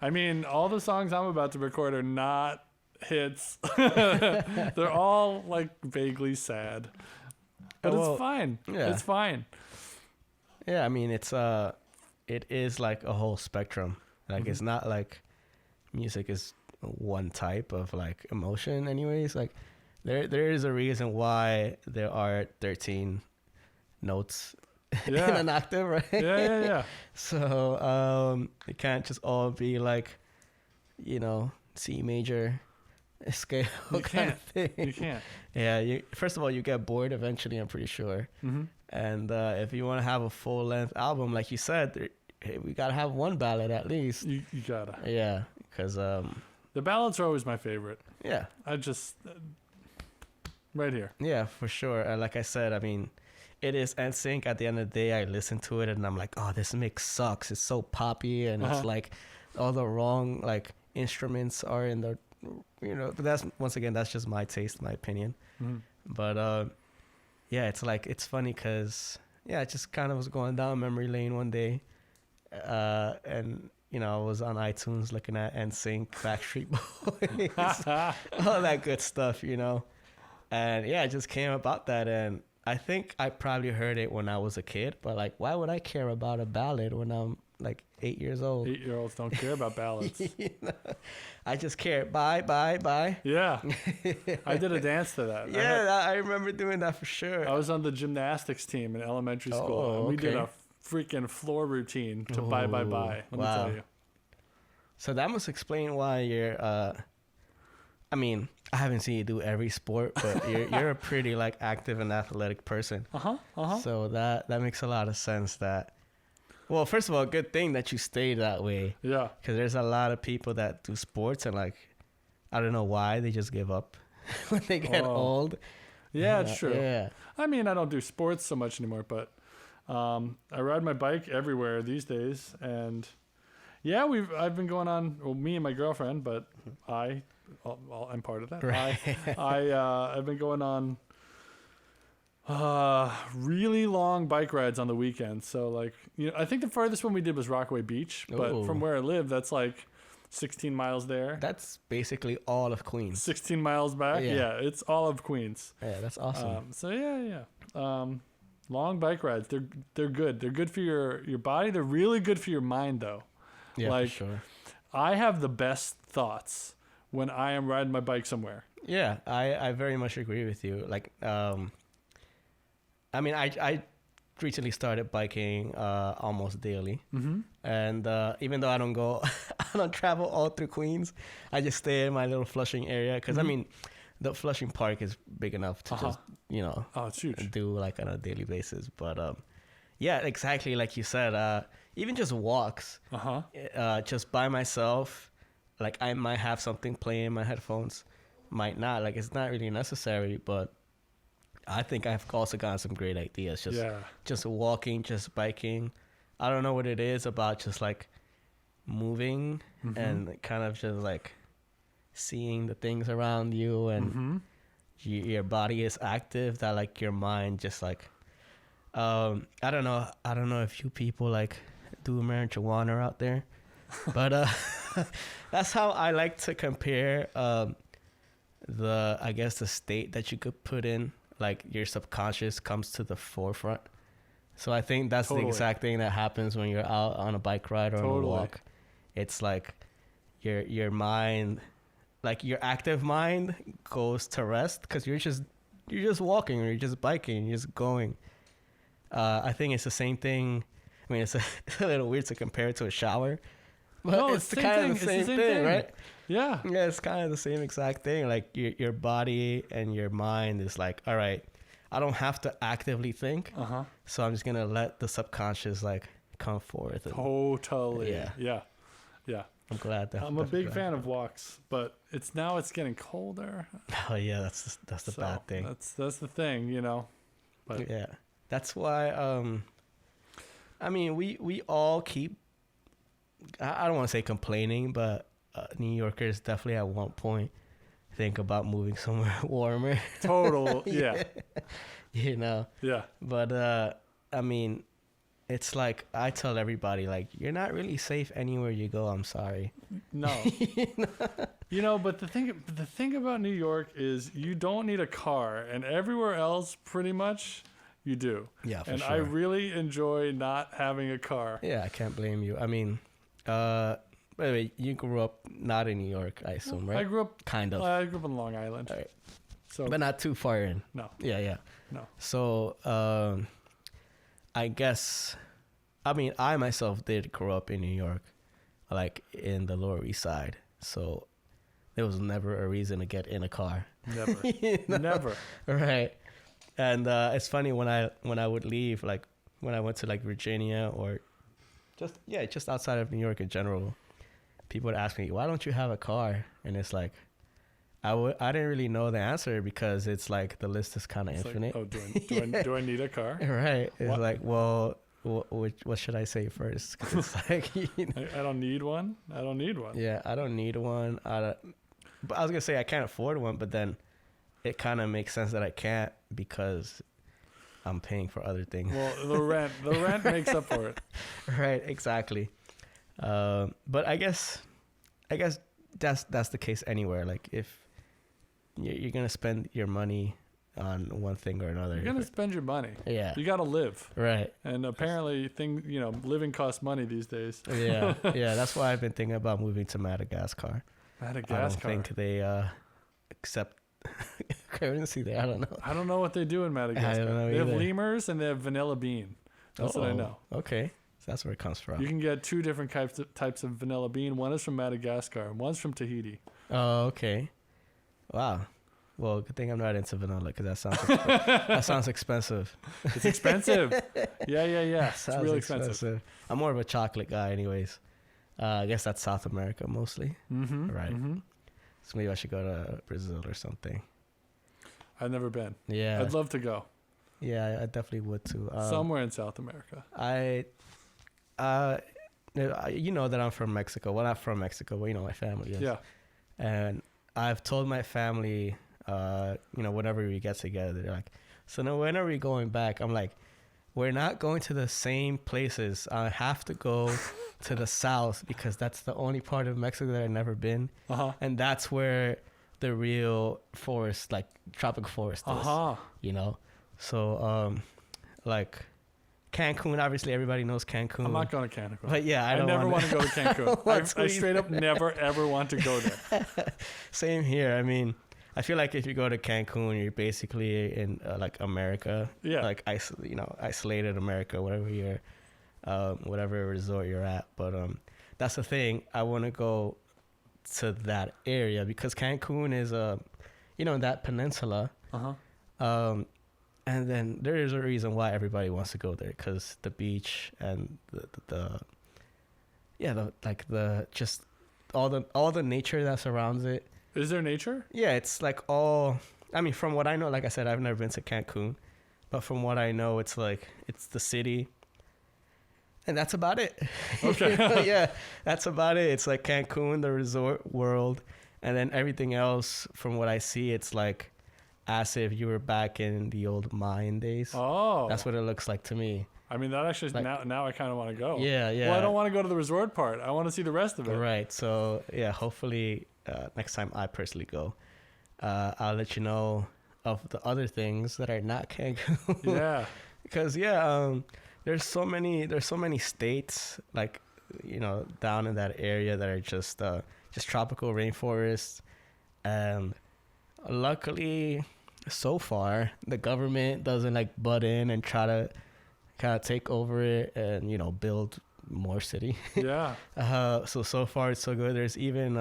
I mean, all the songs I'm about to record are not hits. They're all like vaguely sad. But Well, it's fine. yeah. It's fine. Yeah, I mean, it is like a whole spectrum. Like it's not like music is one type of like emotion. Anyways, like there is a reason why there are 13 notes in Yeah. an octave, right? Yeah. So it can't just all be like, you know, C major scale You kind of thing. You can't. Yeah, first of all, you get bored eventually, I'm pretty sure. And if you want to have a full length album, like you said, hey, we gotta have one ballad at least. You gotta. Yeah, because The ballads are always my favorite. yeah, I just right here. yeah, for sure. And like I said, I mean, it is NSYNC. At the end of the day, I listen to it and I'm like, oh, this mix sucks. It's so poppy and it's like all the wrong like instruments are in the, you know. But that's once again, that's just my taste, my opinion. But yeah, it's like it's funny because yeah, it just kind of was going down memory lane one day, and you know, I was on iTunes looking at NSYNC, Backstreet Boys, all that good stuff, you know. And yeah, it just came about that, and I think I probably heard it when I was a kid, but like, why would I care about a ballad when I'm like 8 years old? 8-year-olds don't care about ballads. You know? I just care. Bye, bye, bye. Yeah. I did a dance to that. Yeah, I remember doing that for sure. I was on the gymnastics team in elementary school, Oh, and we did okay. a freaking floor routine to Bye Bye Bye. Let me Wow. tell you. So that must explain why you're. I mean, I haven't seen you do every sport, but you're a pretty like active and athletic person. So that makes a lot of sense. That, well, first of all, good thing that you stay that way. Yeah. Because there's a lot of people that do sports and like, I don't know why they just give up when they get old. Yeah, it's true. Yeah. I mean, I don't do sports so much anymore, but I ride my bike everywhere these days, and yeah, I've been going on. Well, me and my girlfriend, but I'm part of that. Right. I've been going on really long bike rides on the weekends. So like, you know, I think the farthest one we did was Rockaway Beach, but Ooh. from where I live, that's like 16 miles there. That's basically all of Queens. 16 miles back. Yeah. Yeah, it's all of Queens. Yeah, that's awesome. So yeah. Long bike rides. They're good. They're good for your body. They're really good for your mind though. Yeah, like, for sure. I have the best thoughts when I am riding my bike somewhere. Yeah, I very much agree with you. Like, I mean, I recently started biking almost daily, and even though I don't go, I don't travel all through Queens. I just stay in my little Flushing area because I mean, the Flushing Park is big enough to just it's huge. do like on a daily basis. But yeah, exactly like you said. Even just walks, just by myself. like I might have something playing in my headphones, might not. Like it's not really necessary, but I think I've also gotten some great ideas. Just walking, just biking. I don't know what it is about just like moving and kind of just like seeing the things around you, and your body is active, that like your mind just like I don't know if you people like do marijuana out there, but that's how I like to compare I guess the state that you could put in, like your subconscious comes to the forefront. So I think that's the exact thing that happens when you're out on a bike ride or on a walk. It's like your mind, like your active mind goes to rest because you're just walking, or you're just biking, you're just going. I think it's the same thing. I mean, it's a little weird to compare it to a shower, but it's kind of the same thing, right? Yeah. Yeah, it's kind of the same exact thing. Like your body and your mind is like, all right, I don't have to actively think, so I'm just gonna let the subconscious like come forth. Totally. Yeah. I'm glad that I'm a big fan of walks, but it's getting colder. Oh yeah, that's the bad thing. That's the thing, you know. But yeah, that's why. I mean, we all keep. I don't want to say complaining, but New Yorkers definitely at one point think about moving somewhere warmer. Total, yeah. You know. Yeah. But I mean, it's like I tell everybody, like, you're not really safe anywhere you go. I'm sorry. No. You know, but the thing about New York is you don't need a car, and everywhere else, pretty much, you do. Yeah, for and sure. I really enjoy not having a car. Yeah, I can't blame you. I mean, by the way, you grew up not in New York, I assume, right? I grew up kind of. I grew up in Long Island. All right. So, but not too far in. No. Yeah. No. So, I guess, I mean, I myself did grow up in New York, like in the Lower East Side. So there was never a reason to get in a car. Never. You know? Never. Right. And it's funny when I would leave, like when I went to like Virginia or just outside of New York in general, people would ask me, why don't you have a car? And it's like, I didn't really know the answer because it's like the list is kind of infinite. Like, do I need a car? Right. It's like, well, what should I say first? 'Cause it's like, you know. I don't need one. I don't need one. Yeah, I don't need one. But I was gonna say I can't afford one, but then it kind of makes sense that I can't because I'm paying for other things. Well, the rent makes up for it. Right, exactly. But I guess that's the case anywhere. Like if you're gonna spend your money on one thing or another, you're gonna spend your money. Yeah, you gotta live. Right. And apparently, living costs money these days. Yeah. That's why I've been thinking about moving to Madagascar. I don't think they accept currency there. I don't know. I don't know what they do in Madagascar. I don't know they either. have lemurs and they have vanilla bean. That's what I know. Okay. So that's where it comes from. You can get two different types of vanilla bean. One is from Madagascar and one's from Tahiti. Oh, okay. Wow. Well, good thing I'm not into vanilla because that sounds expensive. It's expensive. Yeah. It's really expensive. I'm more of a chocolate guy anyways. I guess that's South America mostly. Mm-hmm. Right. Mm-hmm. So maybe I should go to Brazil or something. I've never been. Yeah. I'd love to go. Yeah, I definitely would too. Somewhere in South America. You know that I'm from Mexico. Well, not from Mexico, but you know my family is. Yeah. And I've told my family, whenever we get together, they're like, so now when are we going back? I'm like, we're not going to the same places. I have to go to the south because that's the only part of Mexico that I've never been. Uh-huh. And that's where the real forest, like tropical forest is, you know? So, like Cancun, obviously everybody knows Cancun. I'm not going to Cancun. But yeah, I never want to go to Cancun. I straight up never, ever want to go there. Same here. I mean, I feel like if you go to Cancun, you're basically in like America. Yeah. Like isolated America, whatever resort you're at. But that's the thing. I want to go to that area because Cancun is in that peninsula. And then there is a reason why everybody wants to go there because the beach and the just all the nature that surrounds it. Is there nature? Yeah, it's like all. I mean, from what I know, like I said, I've never been to Cancun, but from what I know, it's like it's the city, and that's about it. Okay. Yeah, that's about it. It's like Cancun, the resort world, and then everything else. From what I see, it's like as if you were back in the old Mayan days. Oh. That's what it looks like to me. I mean, that actually, Like- now I kind of want to go. Yeah, yeah. Well, I don't want to go to the resort part. I want to see the rest of it. Right. So yeah, hopefully next time I personally go, I'll let you know of the other things that are not Cancun. Yeah. Because there's so many states like down in that area that are just tropical rainforests, and luckily so far the government doesn't like butt in and try to kind of take over it and build more city. Yeah. So far it's so good. There's even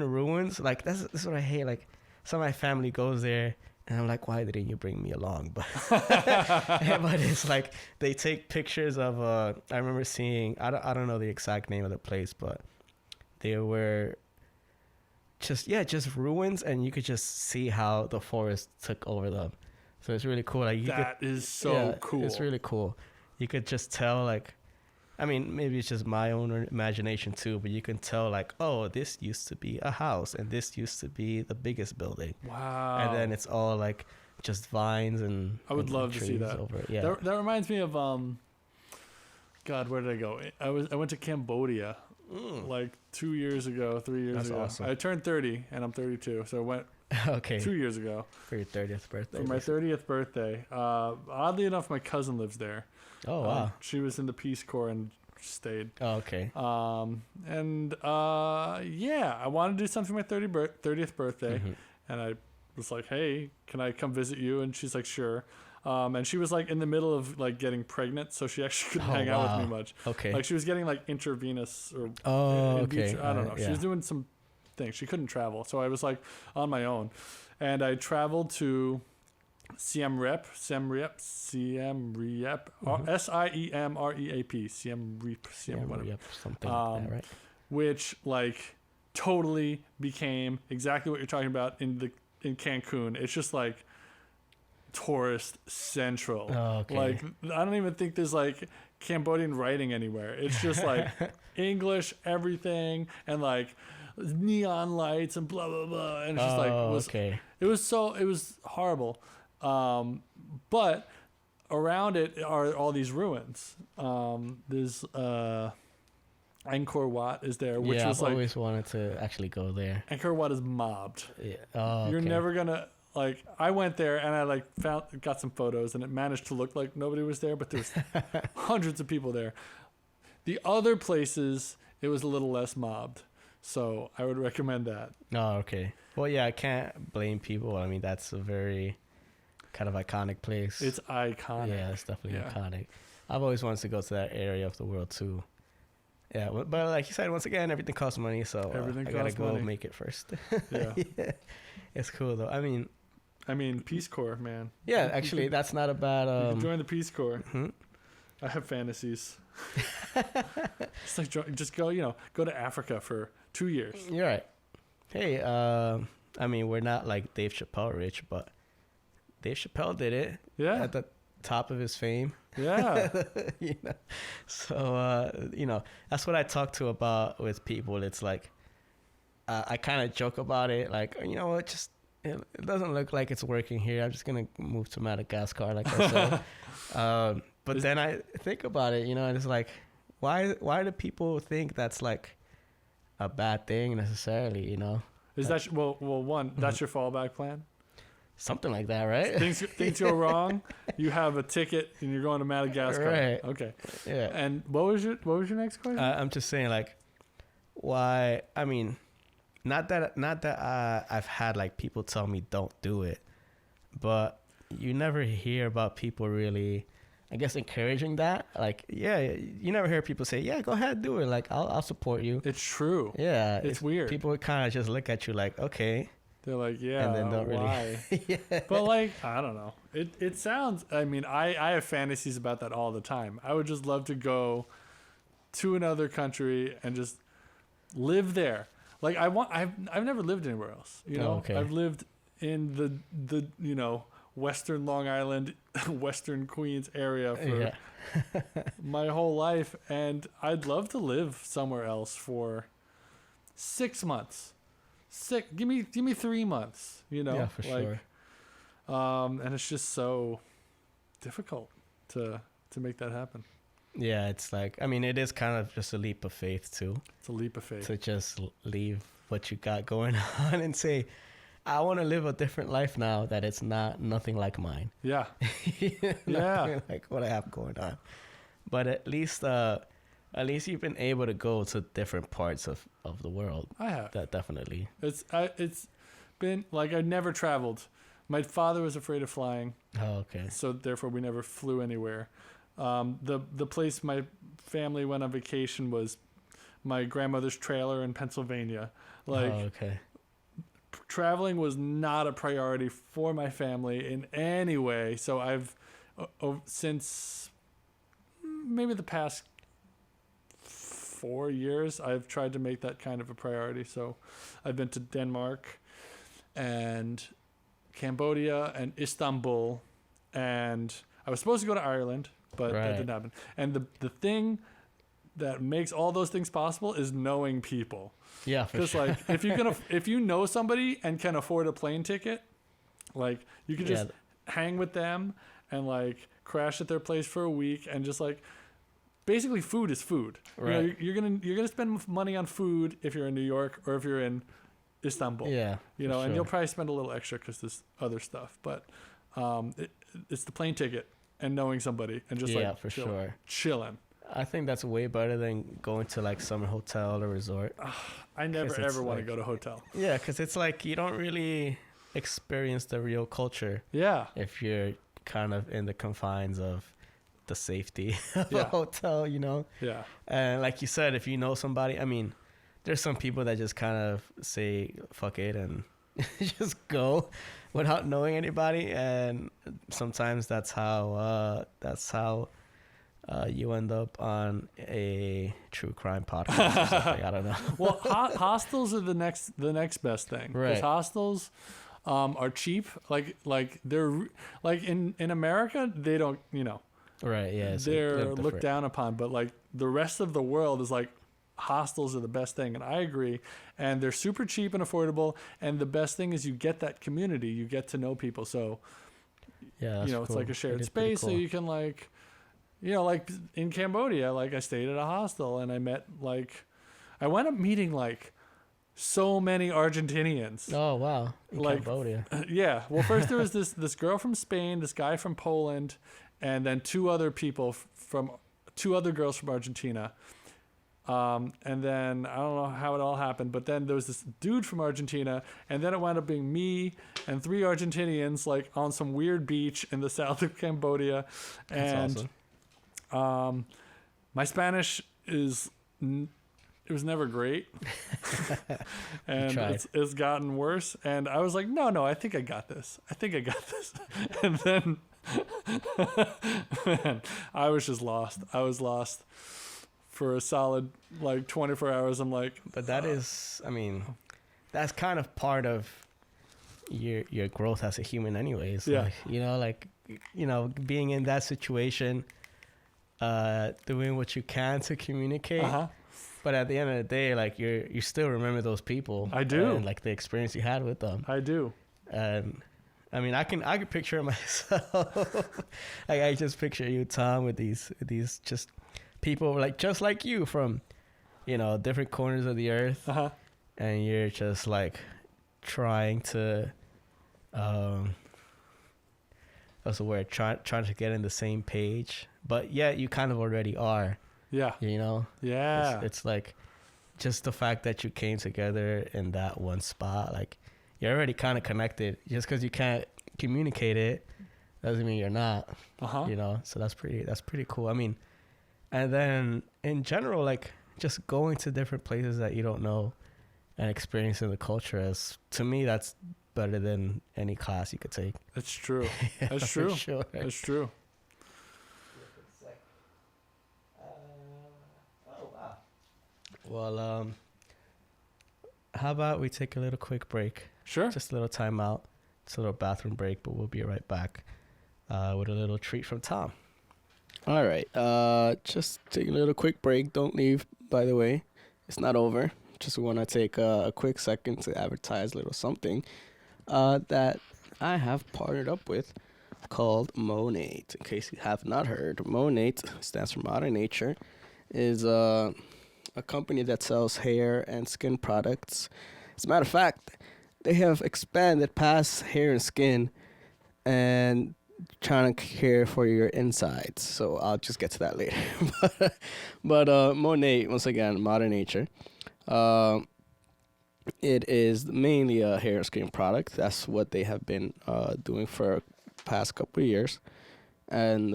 ruins. Like that's what I hate. Like some of my family goes there and I'm like, why didn't you bring me along? But but it's like they take pictures of I remember seeing, I don't know the exact name of the place, but they were just ruins, and you could just see how the forest took over them. So it's really cool. Like That is so cool. It's really cool. You could just tell, like, I mean, maybe it's just my own imagination too, but you can tell, like, oh, this used to be a house, and this used to be the biggest building. Wow. And then it's all like just vines and. I would and love to see trees that. over it. Yeah. That reminds me of God, where did I go? I went to Cambodia like 2 years ago, 3 years That's ago. awesome. I turned 30 and I'm 32, so I went Okay. 2 years ago For your 30th birthday. for my 30th birthday. Oddly enough, my cousin lives there. Oh wow. She was in the Peace Corps and stayed. Oh, okay. Yeah, I wanted to do something for my 30th birthday, Mhm. and I was like, "Hey, can I come visit you?" And she's like, "Sure." And she was like in the middle of like getting pregnant, so she actually couldn't Oh, hang out with wow. me much. Okay. Like she was getting like intravenous or Oh, in okay. vitro- I don't know. Alright, She was doing some things. She couldn't travel, so I was like on my own, and I traveled to Siem Reap, Mhm. Siemreap, Yeah, whatever. yep, something like that, right? Which like totally became exactly what you're talking about in Cancun. It's just like tourist central. Oh, okay. Like I don't even think there's like Cambodian writing anywhere. It's just like English everything and like neon lights and blah blah blah. And it's just like okay. it was horrible. But around it are all these ruins. There's Angkor Wat is there, which yeah, was I've like always wanted to actually go there. Angkor Wat is mobbed. Yeah. Oh, You're okay. never gonna like. I went there and I like got some photos, and it managed to look like nobody was there, but there's hundreds of people there. The other places, it was a little less mobbed, so I would recommend that. Oh, okay. Well, yeah, I can't blame people. I mean, that's a very kind of iconic place. It's iconic. Yeah, it's definitely Yeah. iconic. I've always wanted to go to that area of the world too. Yeah, but like you said, once again, everything costs money, so Everything I gotta costs go money. make it first. Yeah. Yeah. It's cool though. I mean, Peace Corps, man. yeah, You actually, could- that's not a bad. You can join the Peace Corps. Mhm. I have fantasies. It's like just go to Africa for 2 years. You're right. Hey, I mean, we're not like Dave Chappelle rich, but Dave Chappelle did it Yeah, at the top of his fame. yeah. So that's what I talk to about with people. It's like I kind of joke about it, like, you know what, just it doesn't look like it's working here. I'm just gonna move to Madagascar, like I said. But then I think about it, and it's like, why do people think that's like a bad thing necessarily? Is that one? That's your fallback plan. Something like that, right? Things go wrong. You have a ticket and you're going to Madagascar. Right. Okay. Yeah. And what was your next question? I'm just saying, like, why? I mean, not that I've had like people tell me don't do it, but you never hear about people really, I guess, encouraging that. Like, yeah, you never hear people say, yeah, go ahead, do it. Like, I'll support you. It's true. Yeah, It's weird. People would kind of just look at you like, okay, They're like, yeah, and then don't why? really. Yeah. But like, I don't know. It sounds. I mean, I have fantasies about that all the time. I would just love to go to another country and just live there. Like I've never lived anywhere else. You know, okay. I've lived in the Western Long Island, Western Queens area for my whole life, and I'd love to live somewhere else for 6 months. Give me 3 months. Yeah, for sure. And it's just so difficult to make that happen. Yeah, it's like, I mean, it is kind of just a leap of faith too. It's a leap of faith to just leave what you got going on and say, I want to live a different life now that it's nothing like mine. Yeah. Nothing like what I have going on. But at least you've been able to go to different parts of the world. I have. That definitely. It's been like I never traveled. My father was afraid of flying. Oh, okay. So therefore we never flew anywhere. The place my family went on vacation was my grandmother's trailer in Pennsylvania. Like, oh, okay. Traveling was not a priority for my family in any way. So I've since maybe the past 4 years, I've tried to make that kind of a priority. So I've been to Denmark and Cambodia and Istanbul, and I was supposed to go to Ireland, but that didn't happen. And the thing that makes all those things possible is knowing people. Yeah, for sure. Because like if you know somebody and can afford a plane ticket, like you can just hang with them and like crash at their place for a week, and just like basically food is food. Right. You're gonna spend money on food if you're in New York or if you're in Istanbul. Yeah. And you'll probably spend a little extra because there's other stuff, but it's the plane ticket and knowing somebody and just chilling. I think that's way better than going to like some hotel or resort. I never ever want to go to a hotel. Yeah, because it's like you don't really experience the real culture. Yeah. If you're kind of in the confines of the safety of a hotel, Yeah. And like you said, if you know somebody, I mean, there's some people that just kind of say fuck it and just go without knowing anybody, and sometimes that's how you end up on a true crime podcast or something. I don't know. Well, hostels are the next best thing. Right. Because hostels are cheap. Like they're like in America, they don't, Right, yeah. they're looked down upon, but like the rest of the world is like hostels are the best thing, and I agree. And they're super cheap and affordable, and the best thing is you get that community, you get to know people. So yeah, it's cool. like a shared space, cool. So you can like like in Cambodia, like I stayed at a hostel and I met I wound up meeting like so many Argentinians. Oh wow. In Cambodia. Yeah. Well, first there was this girl from Spain, this guy from Poland, and then two other girls from Argentina. And then I don't know how it all happened, but then there was this dude from Argentina, and then it wound up being me and 3 Argentinians like on some weird beach in the south of Cambodia. And that's awesome. My Spanish it was never great. And it's gotten worse. And I was like, no, I think I got this. And then man, I was just lost. I was lost for a solid like 24 hours. I'm like, but that is, I mean, that's kind of part of your growth as a human anyways. Yeah. Like, being in that situation, doing what you can to communicate. But at the end of the day, like you still remember those people. I do. And like the experience you had with them. I do. And I mean, I can picture it myself. Like I just picture you, Tom, with these just people like just like you from, different corners of the earth, and you're just like trying to, what's the word? Trying to get in the same page, but yet you kind of already are. Yeah. Yeah. It's like just the fact that you came together in that one spot, like you're already kind of connected. Just because you can't communicate it doesn't mean you're not. So that's pretty cool. I mean, and then in general, like just going to different places that you don't know and experiencing the culture, as to me, that's better than any class you could take. That's true. Yeah, that's true. Sure. That's true. Well, how about we take a little quick break? Sure. Just a little time out. It's a little bathroom break, but we'll be right back with a little treat from Tom. All right. Just take a little quick break. Don't leave, by the way. It's not over. Just want to take a quick second to advertise a little something that I have partnered up with called Monat. In case you have not heard, Monat stands for Modern Nature, is a company that sells hair and skin products. As a matter of fact, they have expanded past hair and skin and trying to care for your insides. So I'll just get to that later. but Monat, once again, Modern Nature. It is mainly a hair and skin product. That's what they have been doing for past couple of years. And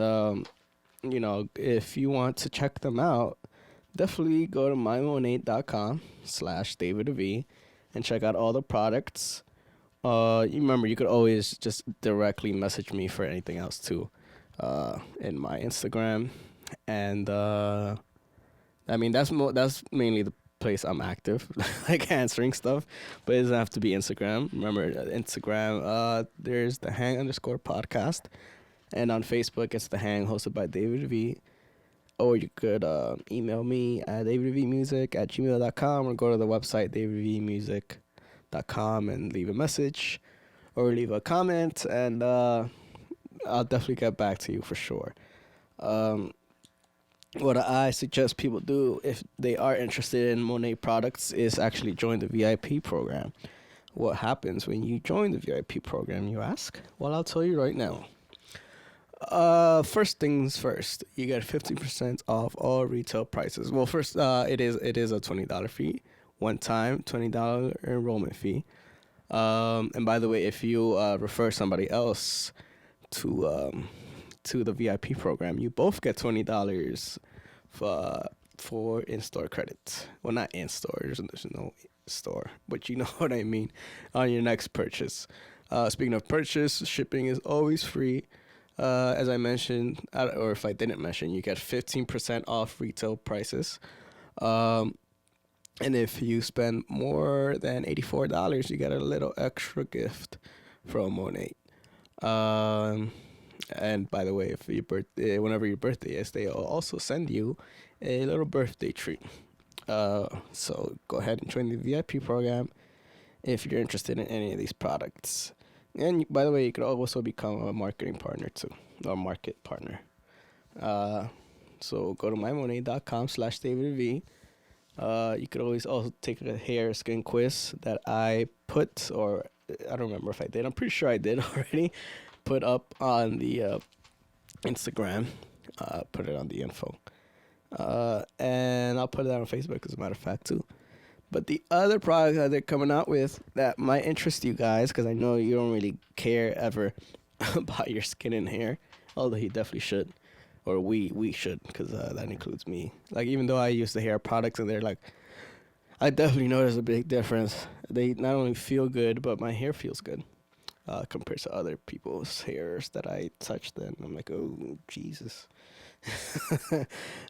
if you want to check them out, definitely go to mymonate.com/DavidV and check out all the products. You remember, you could always just directly message me for anything else too, in my Instagram, and that's mainly the place I'm active, like answering stuff, but it doesn't have to be Instagram. Remember, Instagram, there's the Hang_podcast, and on Facebook it's the Hang hosted by David V. Or you could email me at davidvmusic@gmail.com or go to the website davidvmusic.com and leave a message or leave a comment, and I'll definitely get back to you for sure. What I suggest people do if they are interested in Monat products is actually join the VIP program. What happens when you join the VIP program, you ask? Well, I'll tell you right now. First things first, you get 50% off all retail prices. Well, first, it is a $20 fee, one time $20 enrollment fee. And by the way, if you refer somebody else to the VIP program, you both get $20 for in-store credit. Well, not in-store. There's no store, but you know what I mean. On your next purchase. Speaking of purchase, shipping is always free. As I mentioned, or if I didn't mention, you get 15% off retail prices. And if you spend more than $84, you get a little extra gift from Monat. And by the way, if whenever your birthday is, they'll also send you a little birthday treat. So go ahead and join the VIP program if you're interested in any of these products. And by the way, you could also become a marketing partner too, or market partner. So go to mymonate.com/DavidV. You could always also take a hair skin quiz that I put, or I don't remember if I did. I'm pretty sure I did already. Put up on the Instagram. Put it on the info. And I'll put it on Facebook, as a matter of fact, too. But the other product that they're coming out with that might interest you guys, because I know you don't really care ever about your skin and hair, although he definitely should, or we should, because that includes me. Like, even though I use the hair products and they're like, I definitely notice a big difference. They not only feel good, but my hair feels good compared to other people's hairs that I touched. Then I'm like, oh Jesus.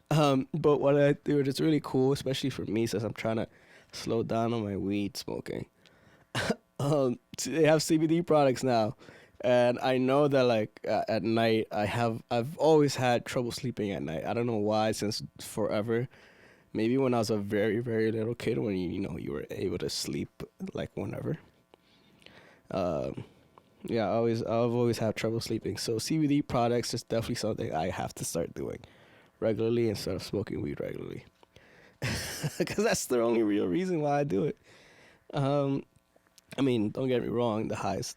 But what I do, it's really cool, especially for me, since I'm trying to slow down on my weed smoking. They have CBD products now, and I know that like at night I've always had trouble sleeping at night. I don't know why, since forever. Maybe when I was a very, very little kid, when you were able to sleep like whenever. Yeah, I've always had trouble sleeping. So CBD products is definitely something I have to start doing regularly instead of smoking weed regularly. Because that's the only real reason why I do it. I mean, don't get me wrong, the high is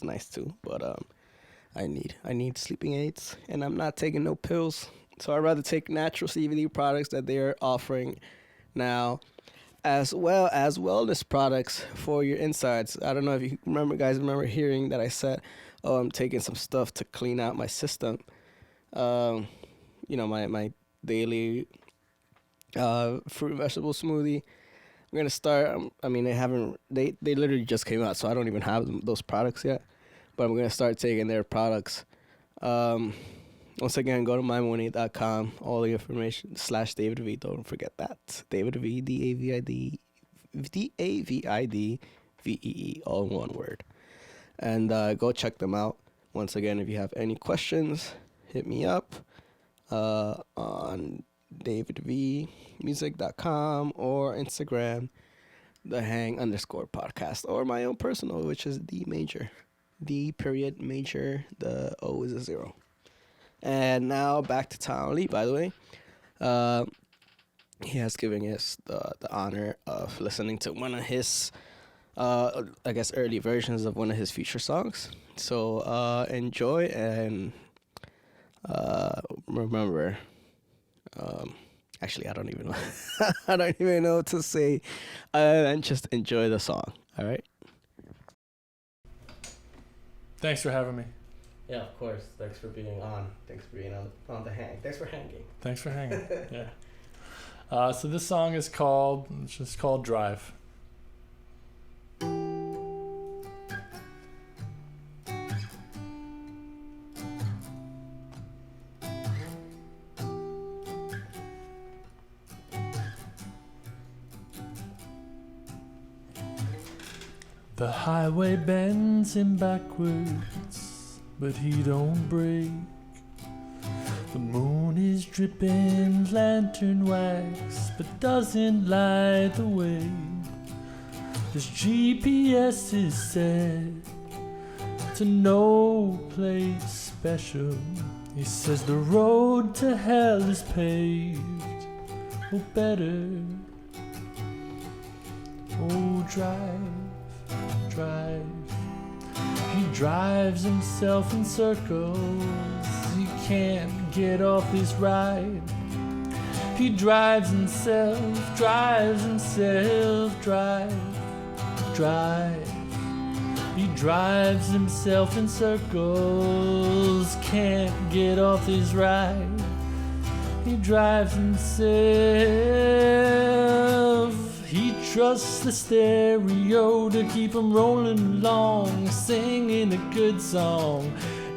nice too, but I need sleeping aids, and I'm not taking no pills. So I'd rather take natural CBD products that they're offering now, as well as wellness products for your insides. I don't know if you remember hearing that I said, oh, I'm taking some stuff to clean out my system. My daily fruit and vegetable smoothie. I'm gonna start. They literally just came out, so I don't even have those products yet. But I'm gonna start taking their products. Once again, go to mymonate.com. All the information /DavidV. Don't forget that. David V, DAVID DAVIDVEE, all in one word. And go check them out. Once again, if you have any questions, hit me up on davidvmusic.com or Instagram, the hang_podcast, or my own personal, which is D major. D period major, the O is a 0. And now back to Tonality, by the way. He has given us the honor of listening to one of his, I guess, early versions of one of his feature songs. So enjoy and remember. Actually, I don't even know. I don't even know what to say. And just enjoy the song. All right. Thanks for having me. Yeah, of course. Thanks for being on. Thanks for being on the hang. Thanks for hanging. Thanks for hanging. Yeah. So this song is called Drive. The highway bends him backwards, but he don't break. The moon is dripping lantern wax, but doesn't light the way. His GPS is set to no place special. He says the road to hell is paved, oh better. Oh drive, drive. He drives himself in circles. He can't get off his ride. He drives himself, drive, drive. He drives himself in circles, can't get off his ride. He drives himself. He trusts the stereo to keep him rolling along, singing a good song.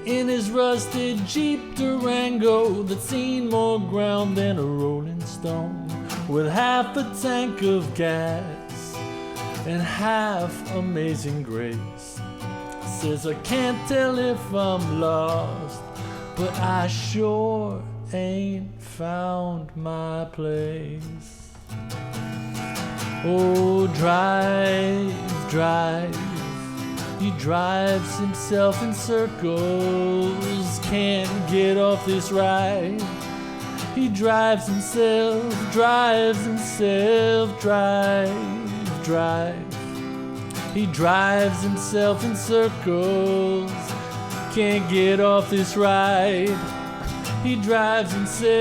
In his rusted Jeep Durango that's seen more ground than a rolling stone, with half a tank of gas and half Amazing Grace. Says I can't tell if I'm lost, but I sure ain't found my place. Oh, drive, drive. He drives himself in circles, can't get off this ride. He drives himself, drive, drive. He drives himself in circles, can't get off this ride. He drives himself,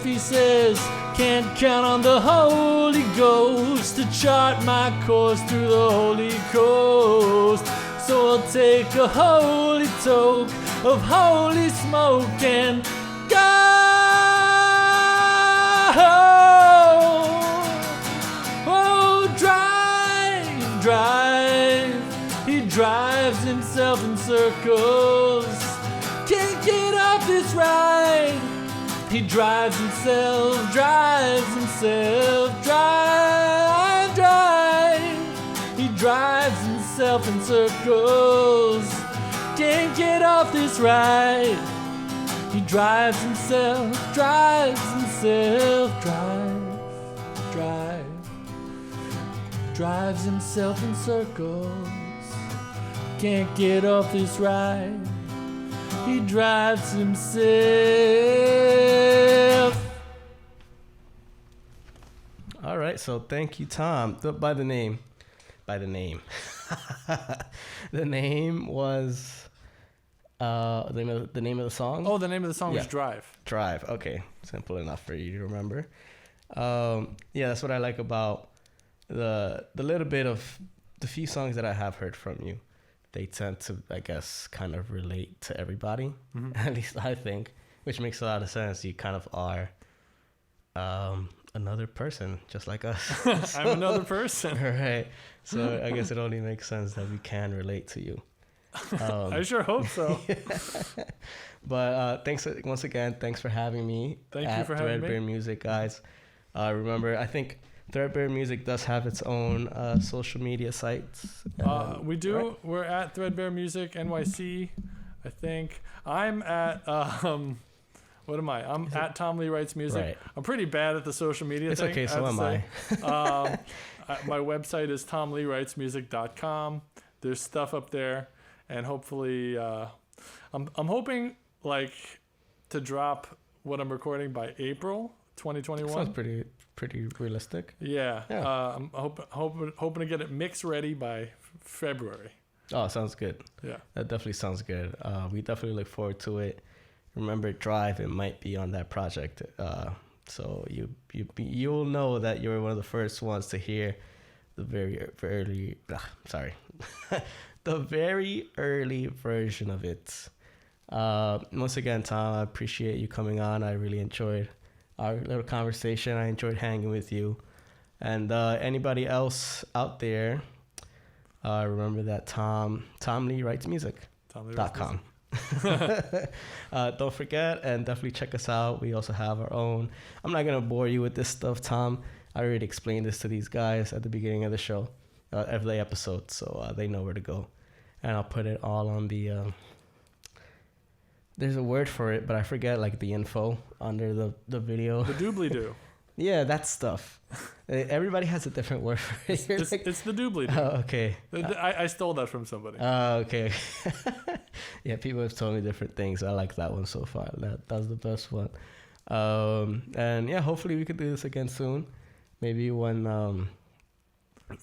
he says, can't count on the Holy Ghost to chart my course through the Holy Coast. So I'll take a holy toke of holy smoke and go. Oh, drive, drive. He drives himself in circles, can't get off this ride. He drives himself, drive, drive. He drives himself in circles, can't get off this ride. He drives himself, drive, drive. Drives himself in circles, can't get off this ride. He drives himself. All right, so thank you, Tom. By the name. The name was the name of the song. Oh, the name of the song was Drive. Drive. Okay, simple enough for you to remember. Yeah, that's what I like about the little bit of the few songs that I have heard from you. They tend to, I guess, kind of relate to everybody. Mm-hmm. At least I think, which makes a lot of sense. You kind of are another person, just like us. So, I'm another person. Right. So I guess it only makes sense that we can relate to you. I sure hope so. Yeah. But thanks once again. Thanks for having me. Thank you for having me. Threadbare Music, guys. Remember, I think Threadbare Music does have its own social media sites. We do. Right? We're at Threadbare Music NYC. I think I'm at. What am I? I'm at Tom Lee Writes Music. Right. I'm pretty bad at the social media It's thing. okay, so am I. My website is tomleewritesmusic.com. There's stuff up there, and hopefully, I'm hoping like to drop what I'm recording by April 2021. Sounds pretty realistic. Yeah. Yeah. I'm hoping to get it mix ready by February. Oh, sounds good. Yeah. That definitely sounds good. We definitely look forward to it. Remember, Drive, it might be on that project. So you'll know that you're one of the first ones to hear the very the very early version of it. Once again, Tom, I appreciate you coming on. I really enjoyed our little conversation. I enjoyed hanging with you. And anybody else out there, remember that Tom Lee Writes Music.com. Don't forget, and definitely check us out. We also have our own. I'm not gonna bore you with this stuff, Tom. I already explained this to these guys at the beginning of the show, every episode, so they know where to go. And I'll put it all on the. There's a word for it, but I forget, like the info under the video. The doobly-doo. Yeah, that stuff. Everybody has a different word for it. It's the doobly-doo. Oh, okay. I stole that from somebody. Oh, okay. Yeah, people have told me different things. I like that one so far. That's the best one. And yeah, hopefully we could do this again soon. Maybe when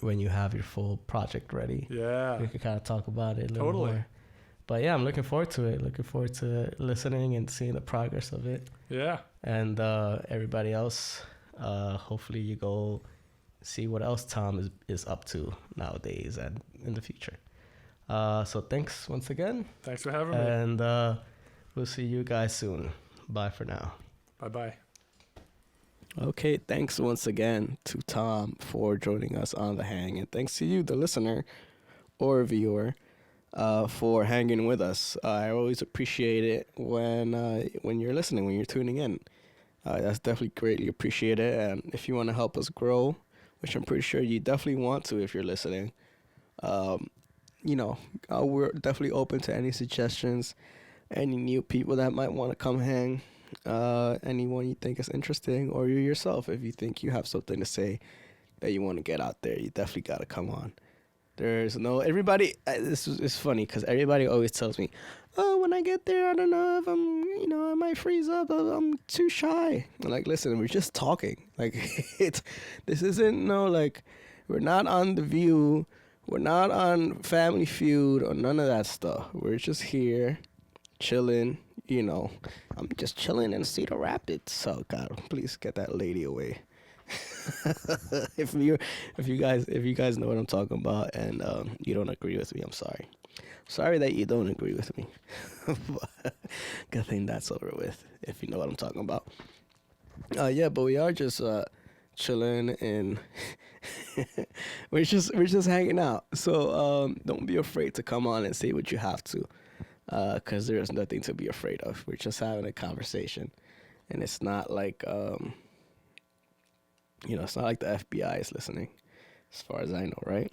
you have your full project ready. Yeah. We could kind of talk about it a little more. But yeah, I'm looking forward to it. Looking forward to listening and seeing the progress of it. Yeah. And everybody else, hopefully you go see what else Tom is up to nowadays and in the future. So thanks once again. Thanks for having me. And we'll see you guys soon. Bye for now. Bye-bye. Okay, thanks once again to Tom for joining us on The Hang. And thanks to you, the listener or viewer, for hanging with us. I always appreciate it when you're listening, when you're tuning in. That's definitely greatly appreciated. And if you want to help us grow, which I'm pretty sure you definitely want to if you're listening, we're definitely open to any suggestions, any new people that might want to come hang, anyone you think is interesting, or you yourself, if you think you have something to say that you want to get out there, you definitely got to come on. There's no everybody. This is funny because everybody always tells me, "Oh, when I get there, I don't know if I might freeze up. I'm too shy." I'm like, listen, we're just talking. Like, this isn't we're not on The View, we're not on Family Feud or none of that stuff. We're just here, chilling. I'm just chilling in Cedar Rapids. So God, please get that lady away. If you guys know what I'm talking about and you don't agree with me, I'm sorry that you don't agree with me. Good thing that's over with, if you know what I'm talking about. But we are just chilling and we're just hanging out, so don't be afraid to come on and say what you have to, because there's nothing to be afraid of. We're just having a conversation, and it's not like it's not like the FBI is listening, as far as I know, right?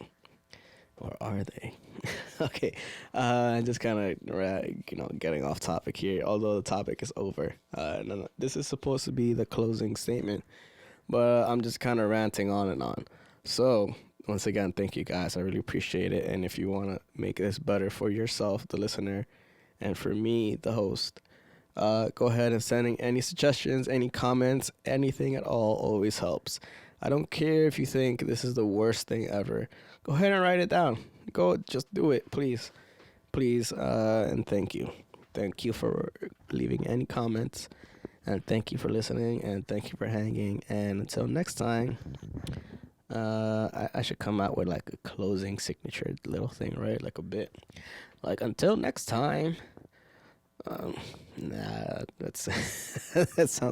Or are they? Okay, just kind of, getting off topic here, although the topic is over. No, this is supposed to be the closing statement, but I'm just kind of ranting on and on. So, once again, thank you guys. I really appreciate it. And if you want to make this better for yourself, the listener, and for me, the host, go ahead and send any suggestions, any comments, anything at all always helps. I don't care if you think this is the worst thing ever. Go ahead and write it down. Just do it, please. Please, and thank you. Thank you for leaving any comments, and thank you for listening, and thank you for hanging. And until next time, I should come out with like a closing signature little thing, right? Like a bit. Like, until next time. Nah, that's that sounds